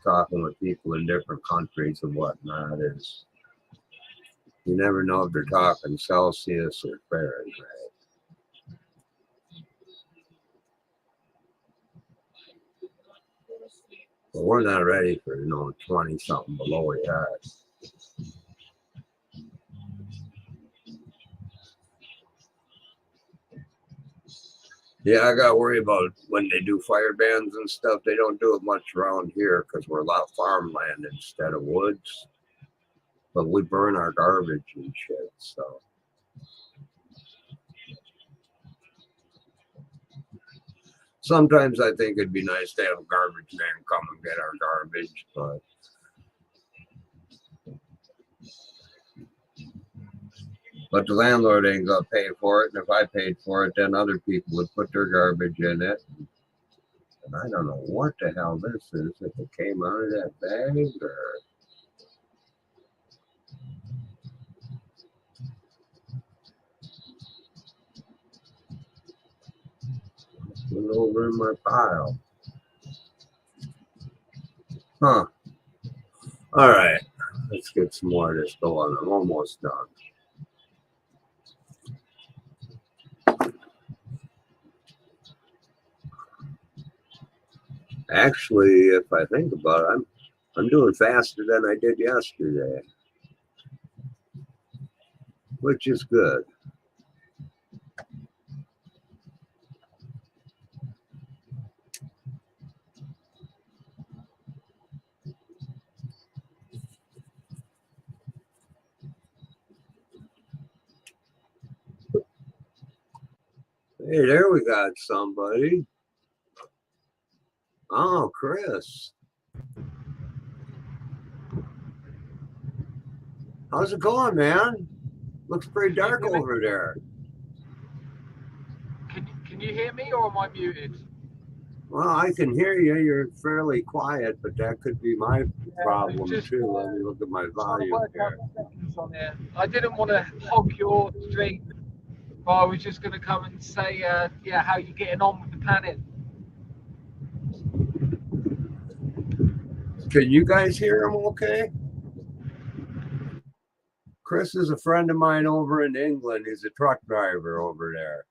talking with people in different countries and whatnot is you never know if they're talking Celsius or Fahrenheit. But we're not ready for 20 something below yet. Yeah, I got to worry about when they do fire bans and stuff. They don't do it much around here because we're a lot of farmland instead of woods. But we burn our garbage and shit, so. Sometimes I think it'd be nice to have a garbage man come and get our garbage, but the landlord ain't gonna pay for it. And if I paid for it, then other people would put their garbage in it. And I don't know what the hell this is. If it came out of that bag or. Put it over in my pile. Huh. All right. Let's get some more of this going. I'm almost done. Actually, if I think about it, I'm doing faster than I did yesterday, which is good. Hey, there we got somebody. Oh, Chris. How's it going, man? Looks pretty dark over there. Can you hear me or am I muted? Well, I can hear you. You're fairly quiet, but that could be my problem just, too. Let me look at my volume here. On there. I didn't want to hog your stream, but I was just going to come and say, yeah, how you getting on with the planning? Can you guys hear him okay? Chris is a friend of mine over in England. He's a truck driver over there.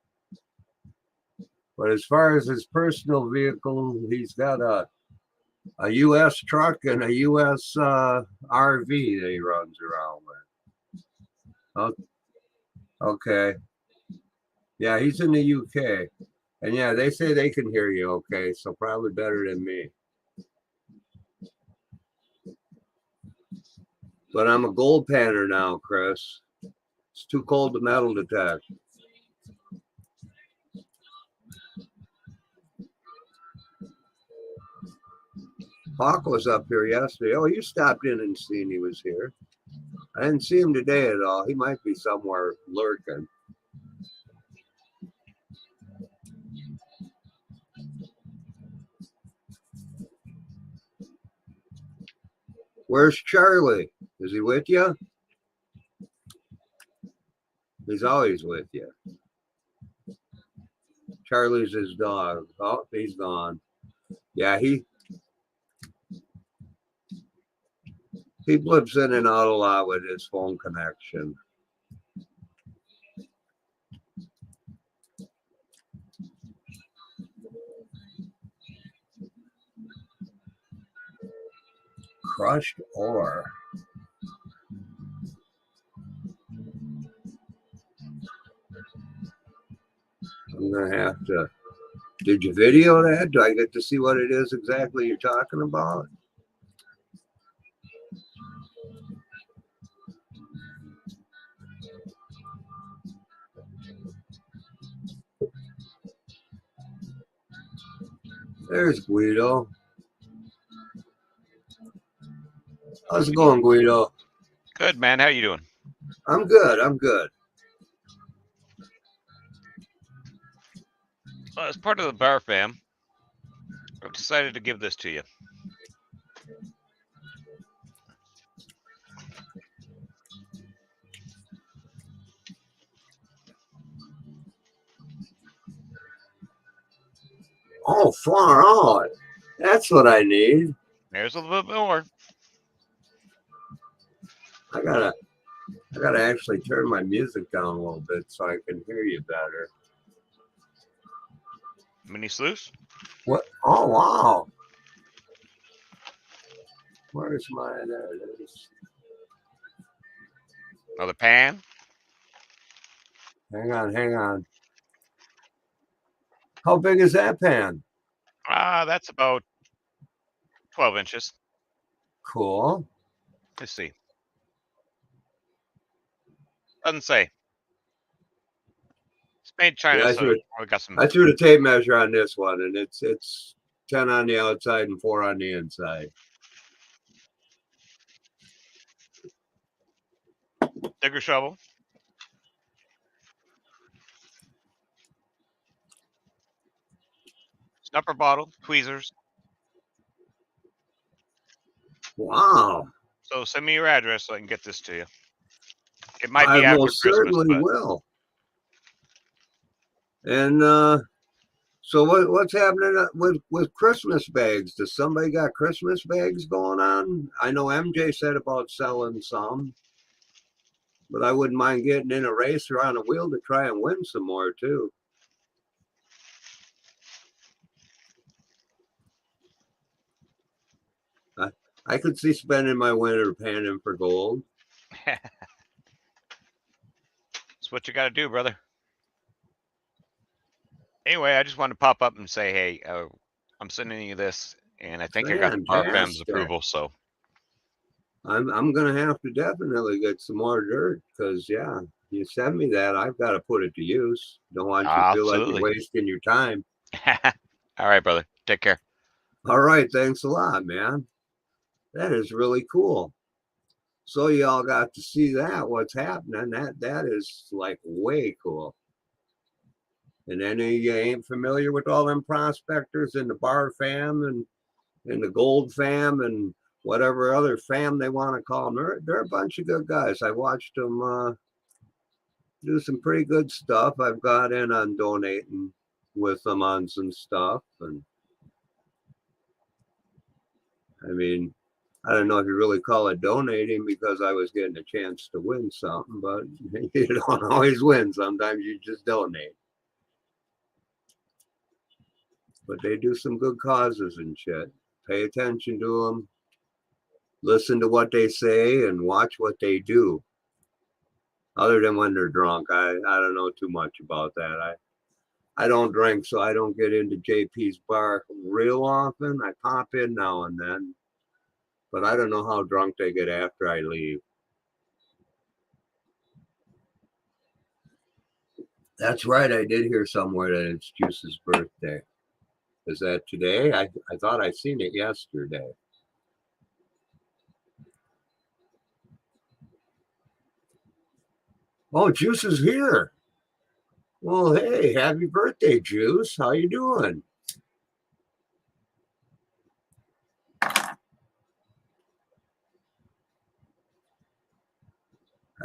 But as far as his personal vehicle, he's got a U.S. truck and a U.S. RV that he runs around with. Oh, okay. Yeah, he's in the UK. And yeah, they say they can hear you okay, so probably better than me. But I'm a gold panner now, Chris. It's too cold to metal detect. Hawk was up here yesterday. Oh, you stopped in and seen he was here. I didn't see him today at all. He might be somewhere lurking. Where's Charlie? Is he with you? He's always with you. Charlie's his dog. Oh, he's gone. Yeah, he blips in and out a lot with his phone connection. Crushed ore. I'm gonna have to. Did you video that? Do I get to see what it is exactly you're talking about? There's Guido. How's it going, Guido? Good, man. How you doing? I'm good. I'm good. Well, as part of the Bar Fam, I've decided to give this to you. Oh, far out. That's what I need. There's a little bit more. I gotta actually turn my music down a little bit so I can hear you better. Mini sluice. What? Oh, wow. Where's my, there it is. Another pan. Hang on. How big is that pan? That's about 12 inches. Cool. Let's see. Doesn't say. It's made in China, Yeah, so we got some. I threw the tape measure on this one, and it's 10 on the outside and 4 on the inside. Digger shovel. Snupper bottle, tweezers. Wow. So send me your address so I can get this to you. It might be I after most Christmas, certainly but will. And So what's happening with Christmas bags? Does somebody got Christmas bags going on? I know MJ said about selling some, but I wouldn't mind getting in a race or on a wheel to try and win some more too. I could see spending my winter panning for gold. That's what you got to do, brother. Anyway, I just wanted to pop up and say, hey, I'm sending you this, and I think I got the Bar Fam's Fantastic. approval. So I'm gonna have to definitely get some more dirt because yeah, you send me that, I've got to put it to use. Don't want you to feel like you're absolutely. wasting your time. All right, brother. Take care. All right, thanks a lot, man. That is really cool. So y'all got to see that, what's happening. That is like way cool. And any you ain't familiar with all them prospectors in the Bar Fam and the Gold Fam and whatever other fam they want to call them, they're a bunch of good guys. I watched them do some pretty good stuff. I've got in on donating with them on some stuff. And I mean, I don't know if you really call it donating because I was getting a chance to win something, but you don't always win. Sometimes you just donate. But they do some good causes and shit. Pay attention to them. Listen to what they say and watch what they do. Other than when they're drunk, I don't know too much about that. I don't drink, so I don't get into JP's bar real often. I pop in now and then, but I don't know how drunk they get after I leave. That's right. I did hear somewhere that it's Juice's birthday. Is that today? I thought I seen it yesterday. Oh, Juice is here. Well, hey, happy birthday, Juice. How you doing? I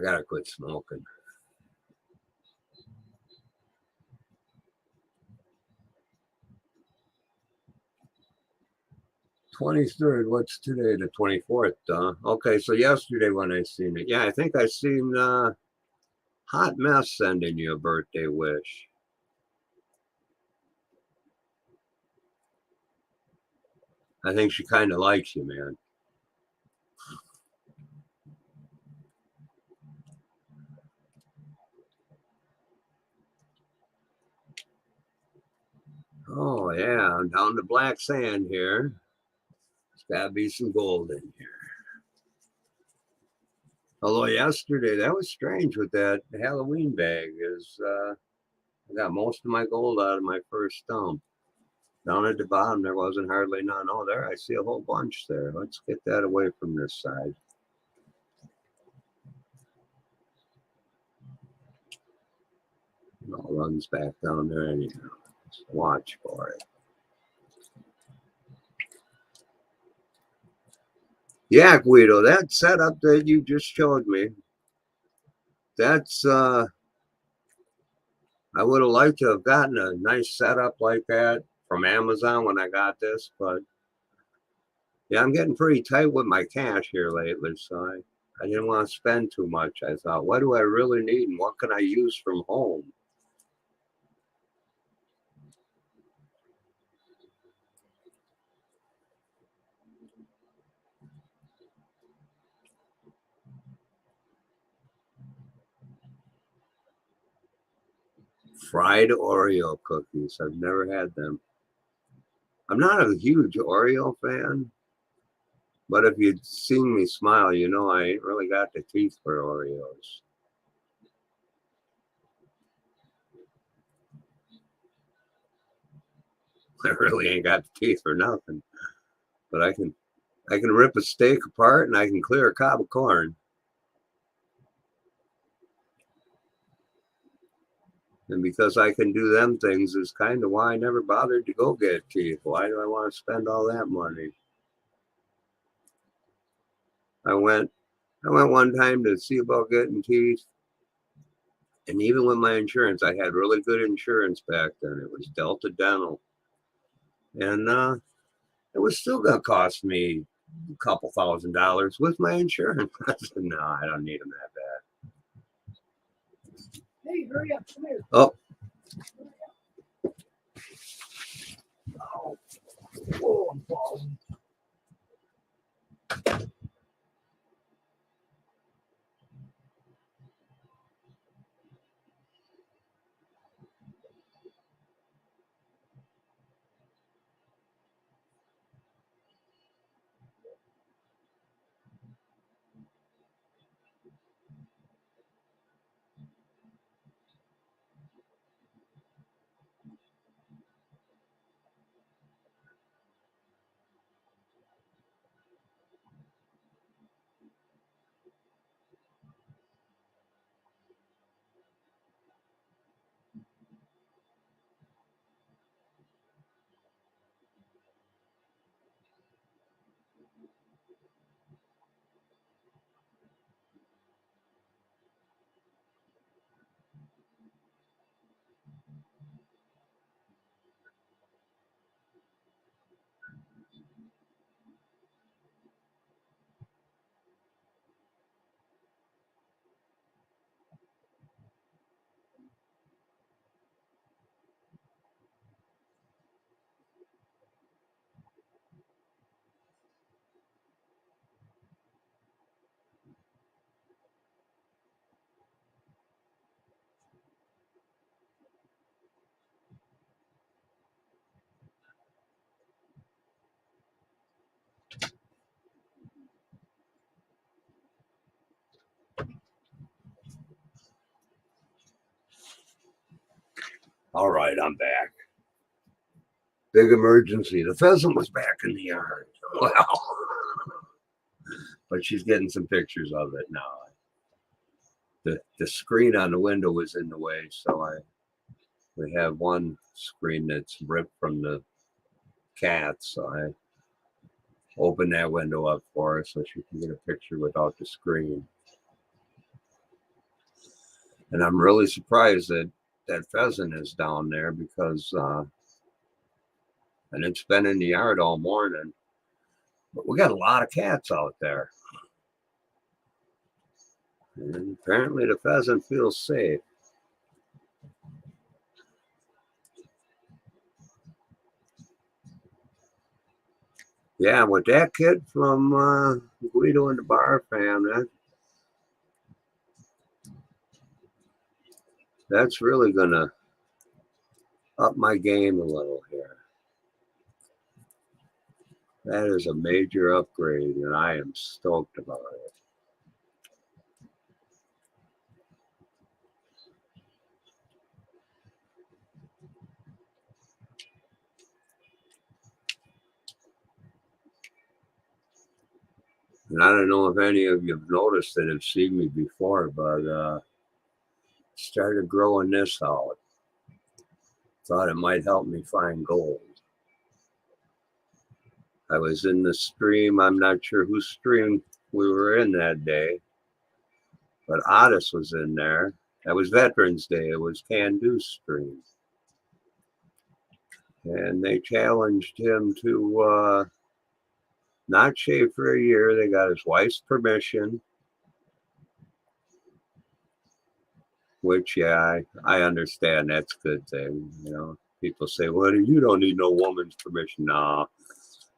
gotta quit smoking. "23rd, what's today? The 24th, okay, so yesterday when I seen it. Yeah, I think I seen Hot Mess sending you a birthday wish. I think she kind of likes you, man. Oh, yeah, I'm down to black sand here. There's got to be some gold in here. Although yesterday, that was strange with that Halloween bag. I got most of my gold out of my first stump. Down at the bottom, there wasn't hardly none. Oh, there, I see a whole bunch there. Let's get that away from this side. It all runs back down there anyhow. Just watch for it. Yeah, Guido, that setup that you just showed me, that's I would have liked to have gotten a nice setup like that from Amazon when I got this, but yeah, I'm getting pretty tight with my cash here lately, so I didn't want to spend too much. I thought, what do I really need and what can I use from home? Fried Oreo cookies. I've never had them. I'm not a huge Oreo fan, but if you'd seen me smile, you know I ain't really got the teeth for Oreos. I really ain't got the teeth for nothing. But I can rip a steak apart and I can clear a cob of corn. And because I can do them things is kind of why I never bothered to go get teeth. Why do I want to spend all that money? I went one time to see about getting teeth. And even with my insurance, I had really good insurance back then. It was Delta Dental. And it was still going to cost me a couple $1,000s with my insurance. I said, no, I don't need them that bad. Hey, hurry up, come here. Oh. Oh. Whoa, I'm falling. All right, I'm back. Big emergency. The pheasant was back in the yard. Well, but she's getting some pictures of it now. The screen on the window was in the way, so we have one screen that's ripped from the cat, so I opened that window up for her so she can get a picture without the screen. And I'm really surprised that that pheasant is down there because and it's been in the yard all morning. But we got a lot of cats out there. And apparently the pheasant feels safe. Yeah, with that kid from Guido and the Bar Fam, that's really gonna up my game a little here. That is a major upgrade, and I am stoked about it. And I don't know if any of you have noticed that have seen me before, but started growing this out. Thought it might help me find gold. I was in the stream. I'm not sure whose stream we were in that day, but Otis was in there. That was Veterans Day. It was Can Do stream. And they challenged him to not shave for a year. They got his wife's permission, which, yeah, I understand. That's a good thing. You know, people say, well, you don't need no woman's permission. Nah,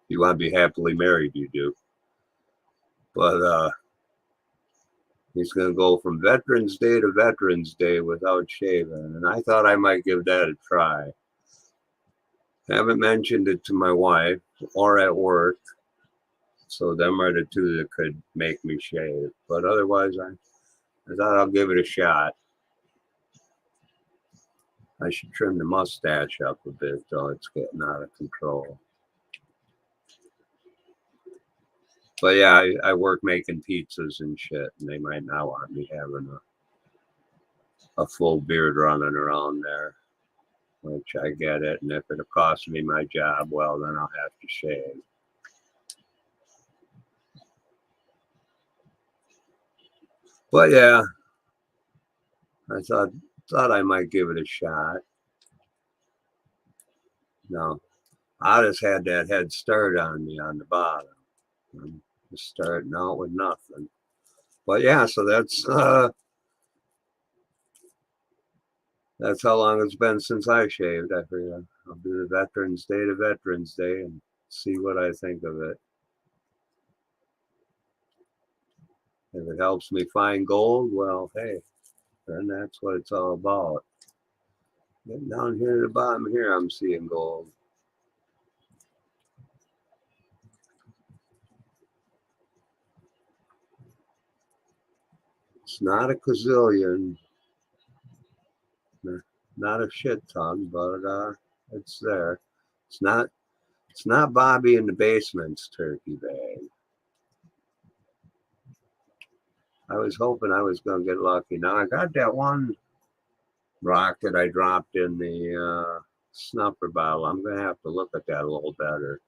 you want to be happily married, you do. But he's going to go from Veterans Day to Veterans Day without shaving. And I thought I might give that a try. Haven't mentioned it to my wife or at work. So them are the two that could make me shave. But otherwise, I thought I'll give it a shot. I should trim the mustache up a bit, though. It's getting out of control. But yeah, I work making pizzas and shit, and they might not want me having a full beard running around there, which I get it. And if it'll cost me my job, well, then I'll have to shave. But yeah, I thought I might give it a shot. No, I just had that head start on me on the bottom. I'm just starting out with nothing. But yeah, so that's how long it's been since I shaved. I figure I'll do the Veterans Day to Veterans Day and see what I think of it. If it helps me find gold, well, hey, then that's what it's all about. Getting down here at the bottom here, I'm seeing gold. It's not a gazillion, not a shit ton, but it's there. It's not Bobby in the basement's turkey bag. I was hoping I was gonna get lucky. Now I got that one rock that I dropped in the snuffer bottle. I'm gonna have to look at that a little better.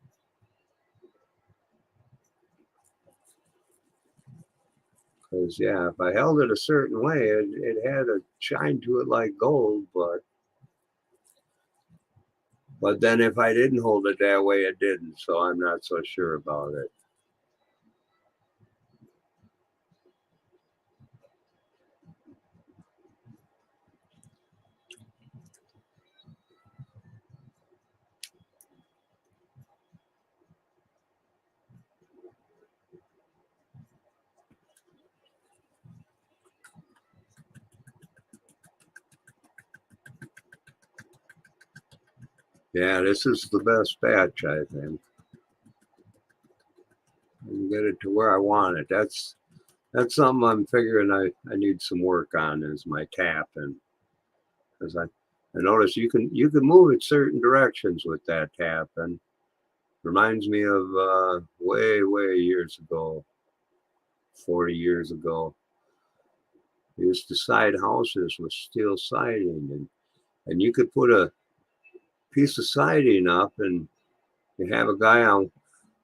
Because yeah, if I held it a certain way, it had a shine to it like gold, but then if I didn't hold it that way, it didn't. So I'm not so sure about it. Yeah, this is the best batch, I think. I can get it to where I want it. That's something I'm figuring I need some work on is my tapping. Because I notice you can move it certain directions with that tapping. Reminds me of way years ago, 40 years ago. We used to side houses with steel siding, and you could put a piece of siding up and you have a guy on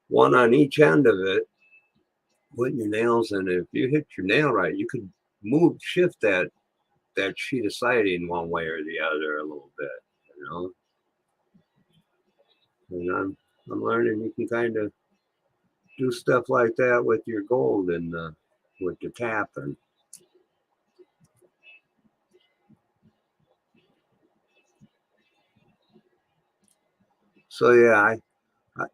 one on each end of it putting your nails in it. If you hit your nail right, you could shift that sheet of siding one way or the other a little bit, you know. And I'm learning you can kind of do stuff like that with your gold and with the tapping. So yeah, I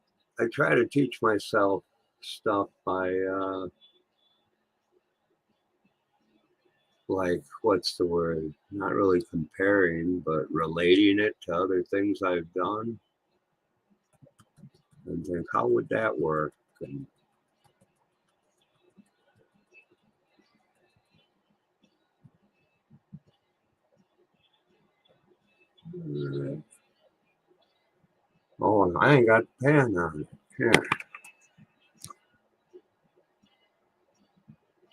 try to teach myself stuff by like what's the word? Not really comparing, but relating it to other things I've done, and think how would that work? And oh, I ain't got the pen on it. Here,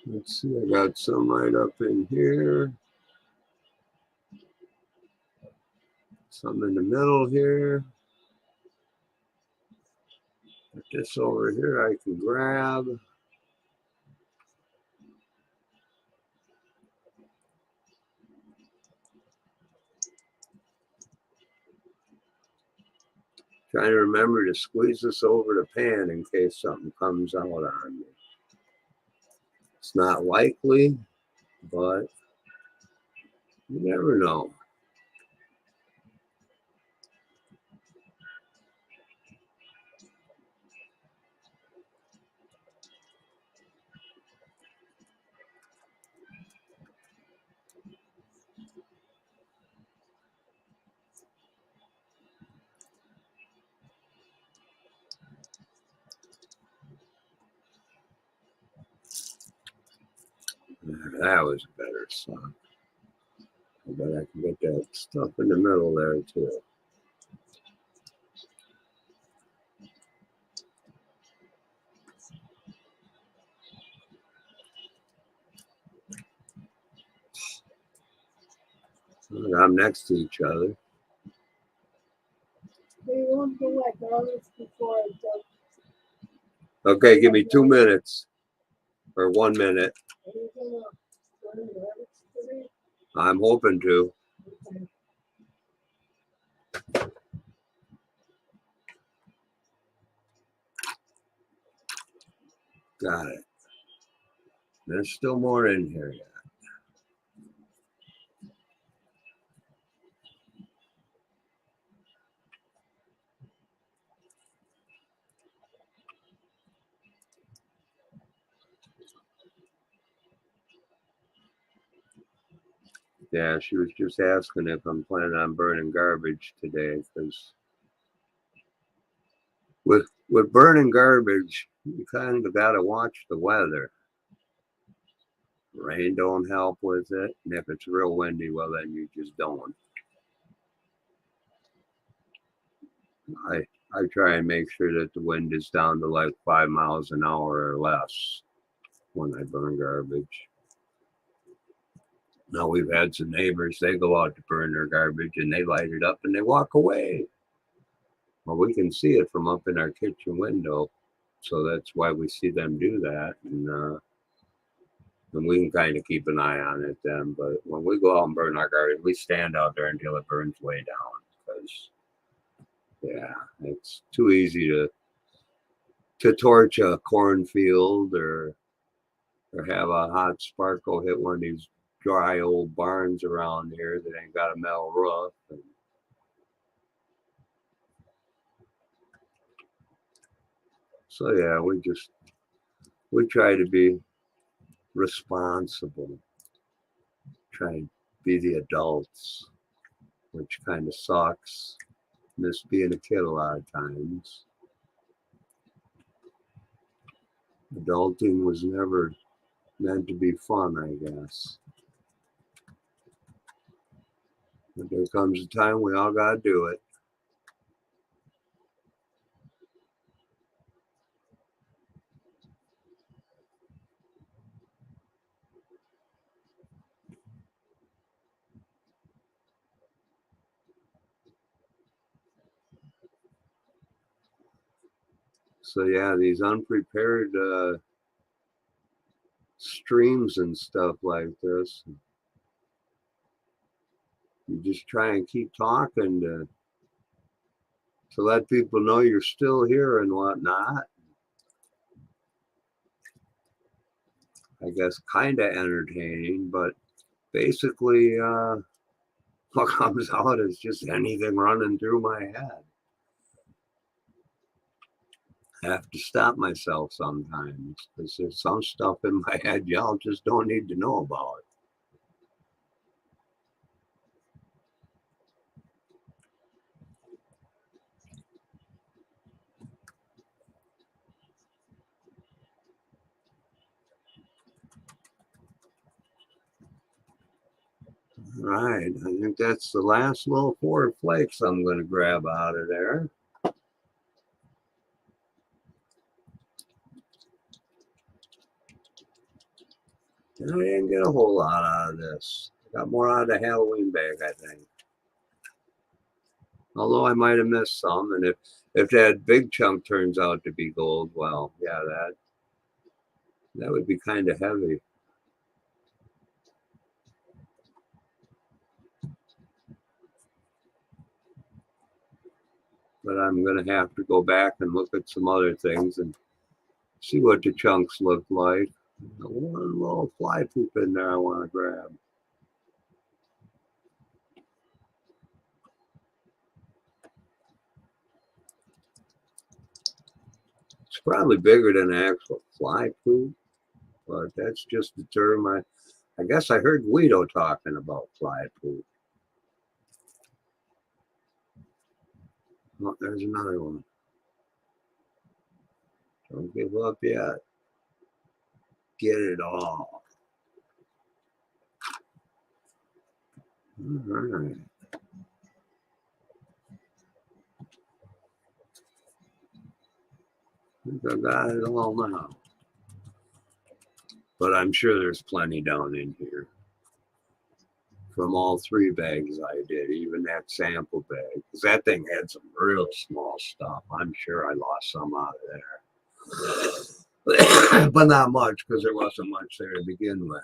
let's see. I got some right up in here. Some in the middle here. Put this over here I can grab. Trying to remember to squeeze this over the pan in case something comes out on me. It's not likely, but you never know. That was a better song. I bet I can get that stuff in the middle there too. I'm next to each other. They won't do like others before I dump. Okay, give me 2 minutes or 1 minute. Are you gonna burn rabbits today? I'm hoping to. Got it. There's still more in here yet. Yeah, she was just asking if I'm planning on burning garbage today, because with burning garbage, you kind of got to watch the weather. Rain don't help with it, and if it's real windy, well, then you just don't. I try and make sure that the wind is down to like 5 miles an hour or less when I burn garbage. Now we've had some neighbors, they go out to burn their garbage and they light it up and they walk away. Well, we can see it from up in our kitchen window. So that's why we see them do that. And we can kind of keep an eye on it then. But when we go out and burn our garbage, we stand out there until it burns way down. Because, yeah, it's too easy to torch a cornfield or have a hot spark go hit one of these dry old barns around here that ain't got a metal roof. So yeah, we try to be responsible, try and be the adults, which kind of sucks. Miss being a kid a lot of times. Adulting was never meant to be fun, I guess. But there comes a time we all gotta do it. So yeah, these unprepared streams and stuff like this, you just try and keep talking to let people know you're still here and whatnot. I guess kind of entertaining, but basically what comes out is just anything running through my head. I have to stop myself sometimes because there's some stuff in my head y'all just don't need to know about. Right, I think that's the last little 4 flakes I'm going to grab out of there. And I didn't get a whole lot out of this. Got more out of the Halloween bag, I think. Although I might have missed some, and if that big chunk turns out to be gold, well, yeah, that would be kind of heavy. But I'm going to have to go back and look at some other things and see what the chunks look like. One little fly poop in there I want to grab. It's probably bigger than an actual fly poop, but that's just the term I guess I heard Guido talking about fly poop. Oh, there's another one. Don't give up yet. Get it all. All right. I think I got it all now. But I'm sure there's plenty down in here. From all 3 bags I did, even that sample bag. Because that thing had some real small stuff. I'm sure I lost some out of there. But not much, because there wasn't much there to begin with.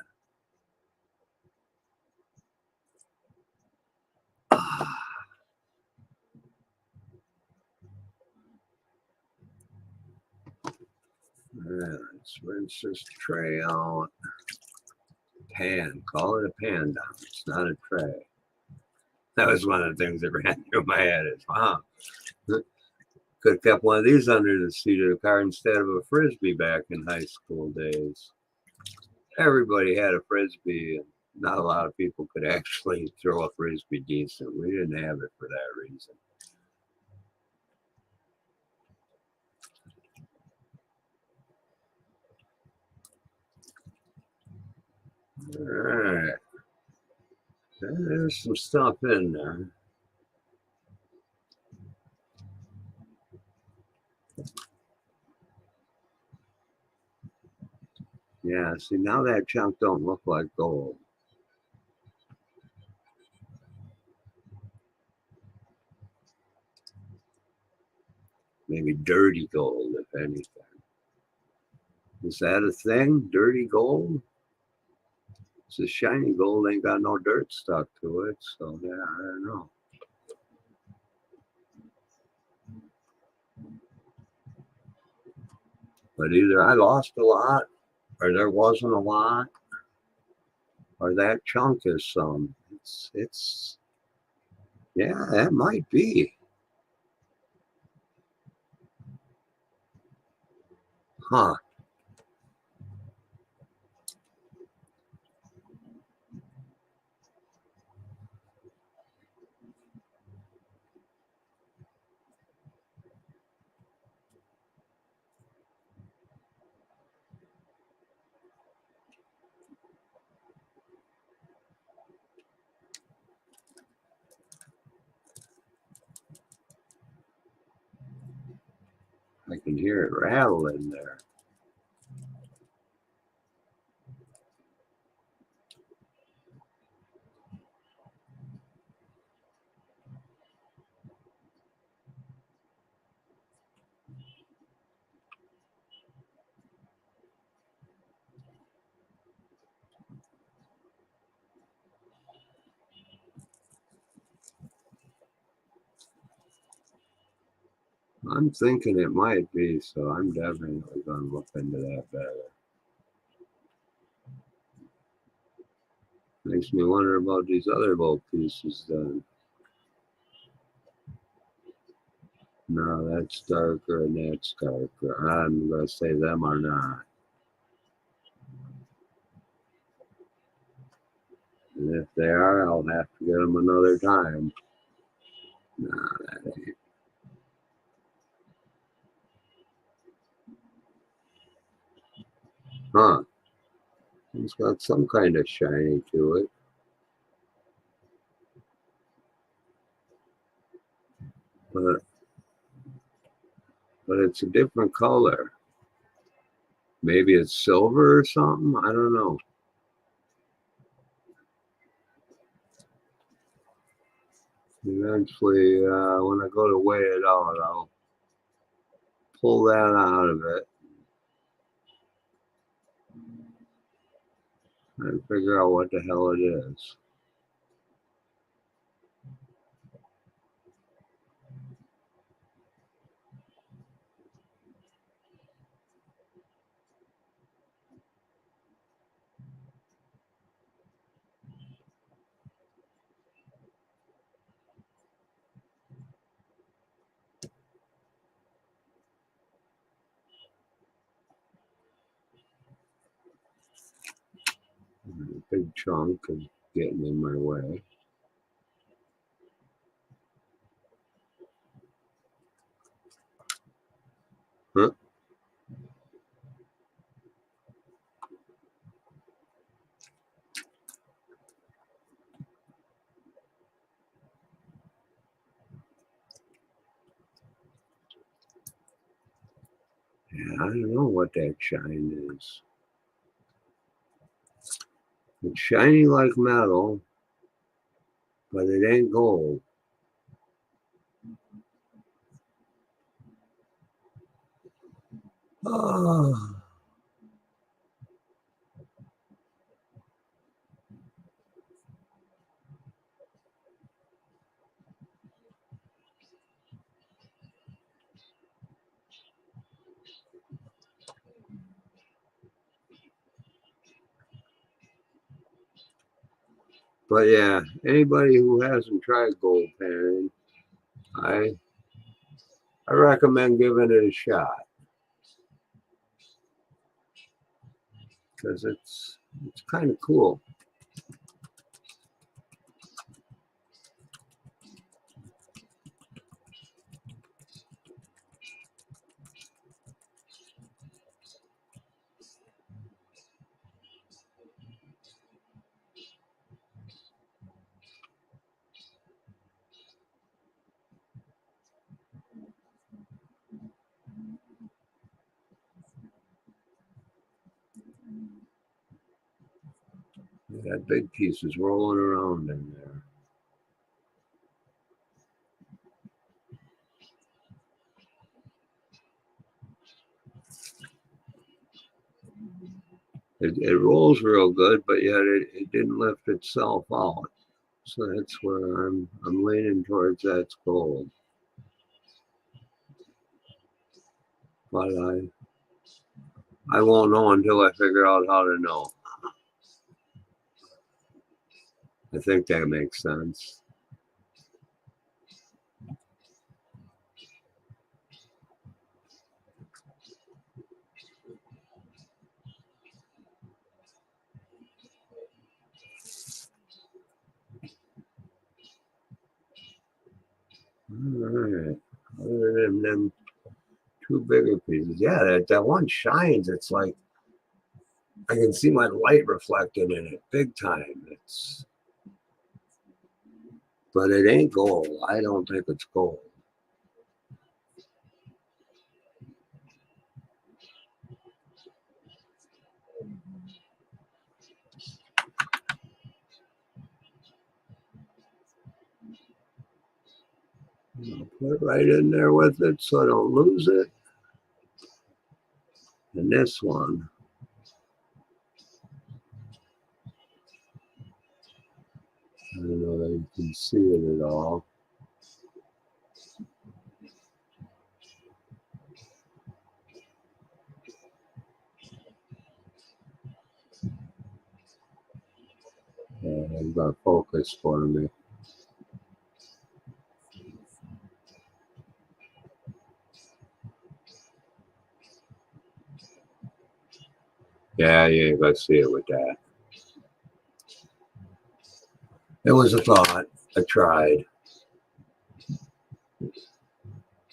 Let's rinse this tray out. Pan, call it a pan down. It's not a tray. That was one of the things that ran through my head. Is wow, could have kept one of these under the seat of the car instead of a frisbee back in high school days. Everybody had a frisbee, and not a lot of people could actually throw a frisbee decent. We didn't have it for that reason. All right. There's some stuff in there. Yeah, see, now that chunk don't look like gold. Maybe dirty gold, if anything. Is that a thing? Dirty gold? It's a shiny gold, ain't got no dirt stuck to it, so yeah, I don't know. But either I lost a lot, or there wasn't a lot, or that chunk is some. It's yeah, that might be. Huh. I can hear it rattle in there. I'm thinking it might be, so I'm definitely going to look into that better. Makes me wonder about these other gold pieces then. No, that's darker and that's darker. I'm going to say them are not. And if they are, I'll have to get them another time. Nah, that ain't. Huh. It's got some kind of shiny to it. But it's a different color. Maybe it's silver or something. I don't know. Eventually, when I go to weigh it out, I'll pull that out of it and figure out what the hell it is. A big chunk is getting in my way. Huh? Yeah, I don't know what that shine is. It's shiny like metal, but it ain't gold. Oh. But yeah, anybody who hasn't tried gold panning, I recommend giving it a shot because it's kind of cool. That big piece is rolling around in there. It rolls real good, but yet it didn't lift itself out. So that's where I'm leaning towards that's gold. But I won't know until I figure out how to know. I think that makes sense. All right. Other than them two bigger pieces. Yeah, that one shines. It's like I can see my light reflected in it big time. But it ain't gold. I don't think it's gold. I'll put it right in there with it so I don't lose it. And this one. I don't know that you can see it at all. It's got focus for me. Yeah, you ain't gonna see it with that. It was a thought. I tried.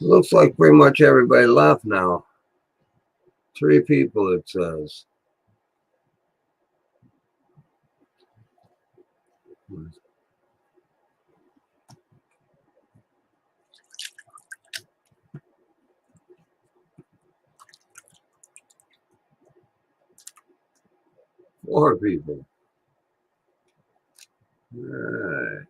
Looks like pretty much everybody left now. 3 people, it says. Four people. All right.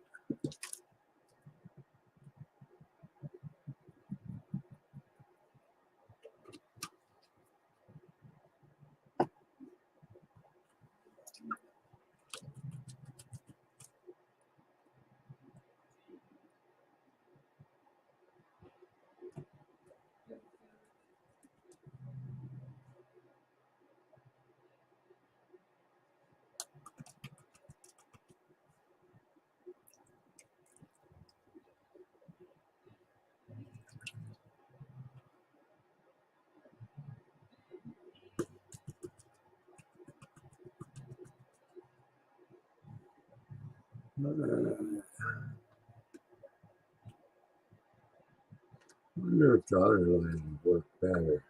Wonder if the other line would work better.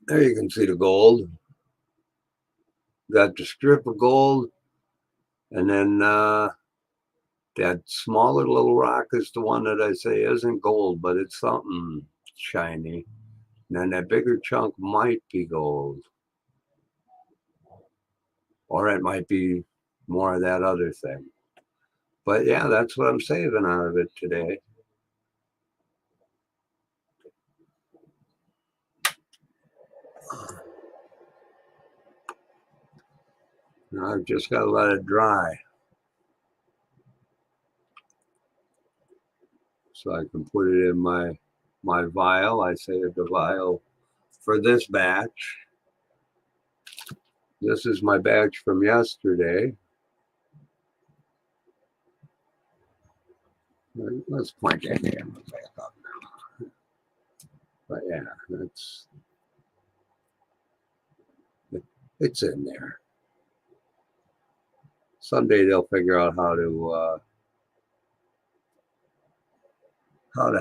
There you can see the gold. Got the strip of gold, and then that smaller little rock is the one that I say isn't gold, but it's something shiny. And then that bigger chunk might be gold. Or it might be more of that other thing. But yeah, that's what I'm saving out of it today. Now I've just got to let it dry so I can put it in my my vial. I saved a vial for this batch. This is my batch from yesterday. Let's point that camera back up now. But yeah, it's in there. Someday they'll figure out how to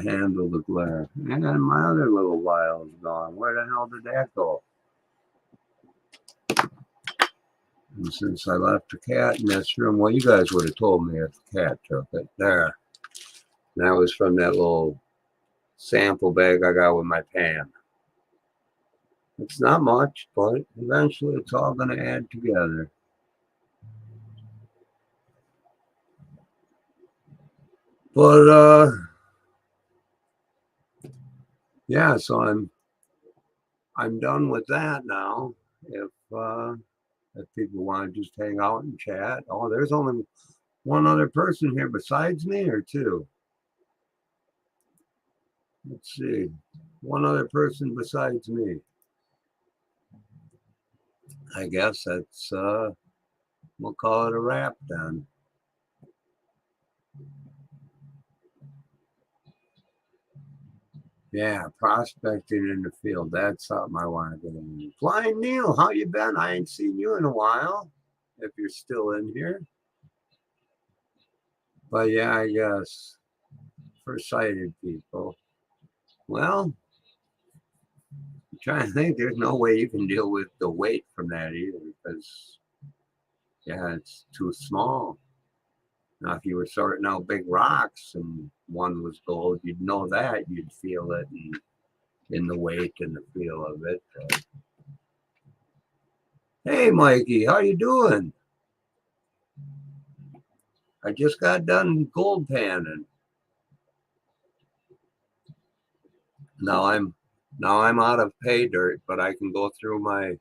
handle the glare. And then my other little vial is gone. Where the hell did that go? And since I left the cat in this room, well, you guys would have told me if the cat took it. There. And that was from that little sample bag I got with my pan. It's not much, but eventually it's all going to add together. But yeah, so I'm done with that now. If people want to just hang out and chat. Oh, there's only one other person here besides me, or two? Let's see. One other person besides me. I guess that's we'll call it a wrap then. Yeah, prospecting in the field. That's something I want to get into. Flying Neil, how you been? I ain't seen you in a while, if you're still in here. But yeah, I guess for sighted people. Well, I'm trying to think. There's no way you can deal with the weight from that either, because yeah, it's too small. Now, if you were sorting out big rocks and one was gold, you'd know that. You'd feel it in the weight and the feel of it. Hey, Mikey, how you doing? I just got done gold panning. Now I'm out of pay dirt, but I can go through my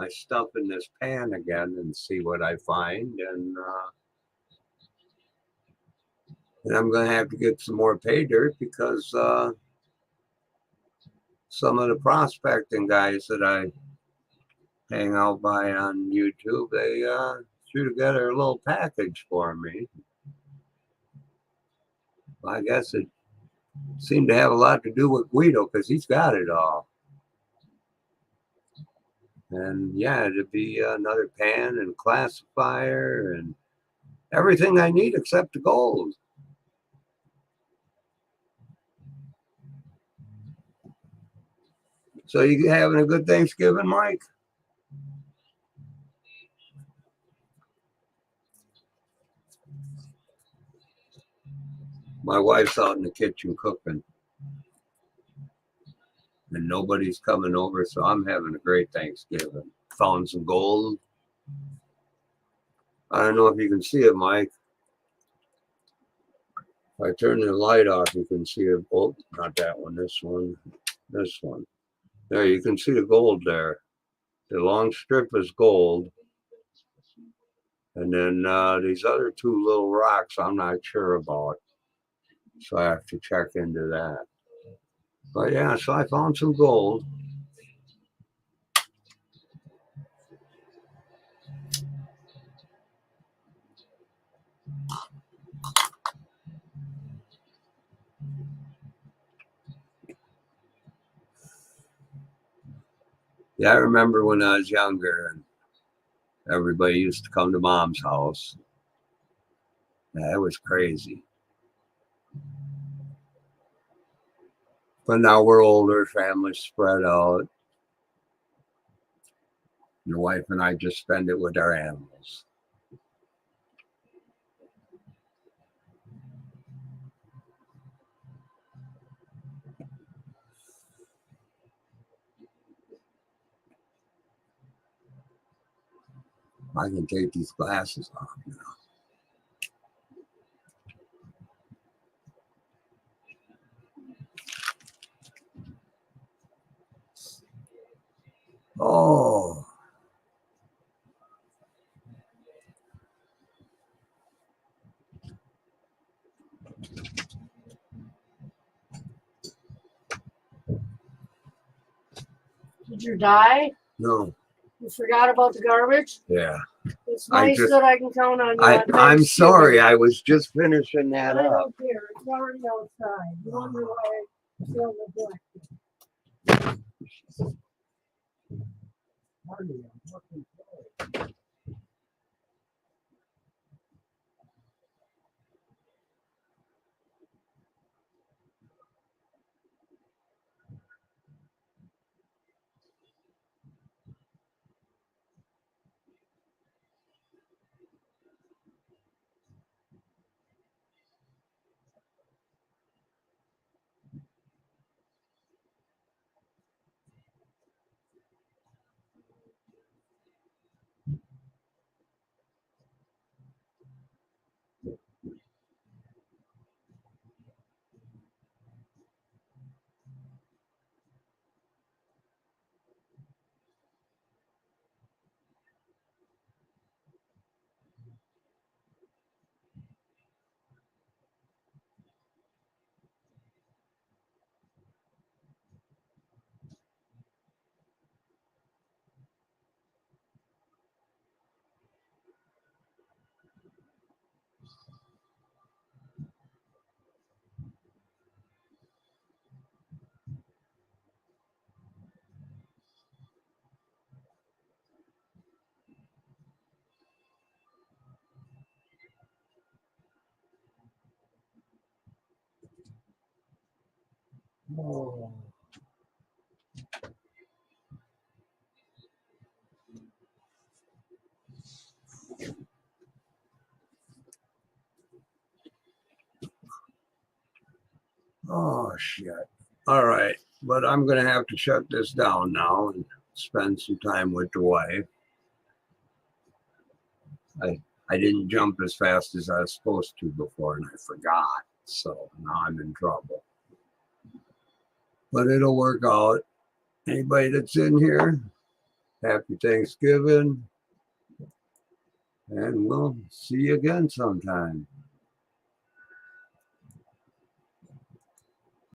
stuff in this pan again and see what I find, and I'm gonna have to get some more pay dirt because some of the prospecting guys that I hang out by on YouTube, they threw together a little package for me. I guess it seemed to have a lot to do with Guido because he's got it all. And yeah, it'd be another pan and classifier and everything I need except the gold. So you having a good Thanksgiving, Mike? My wife's out in the kitchen cooking. And nobody's coming over, so I'm having a great Thanksgiving. Found some gold. I don't know if you can see it, Mike. If I turn the light off, you can see it. Oh, not that one, this one, this one. There, you can see the gold there. The long strip is gold. And then these other two little rocks I'm not sure about. So I have to check into that. But yeah, so I found some gold. Yeah, I remember when I was younger and everybody used to come to Mom's house. Yeah, it was crazy. But now we're older, families spread out. And the wife and I just spend it with our animals. I can take these glasses off now. Oh. Did you die? No. You forgot about the garbage? Yeah. It's I nice just- that I can count on you. on I'm Thanksgiving. sorry. I was just finishing I that up. don't care. It's already outside. You wonder why I feel neglected. Oh. Oh, shit. All right. But I'm going to have to shut this down now and spend some time with the wife. I didn't jump as fast as I was supposed to before and I forgot. So now I'm in trouble. But it'll work out. Anybody that's in here, happy Thanksgiving. And we'll see you again sometime.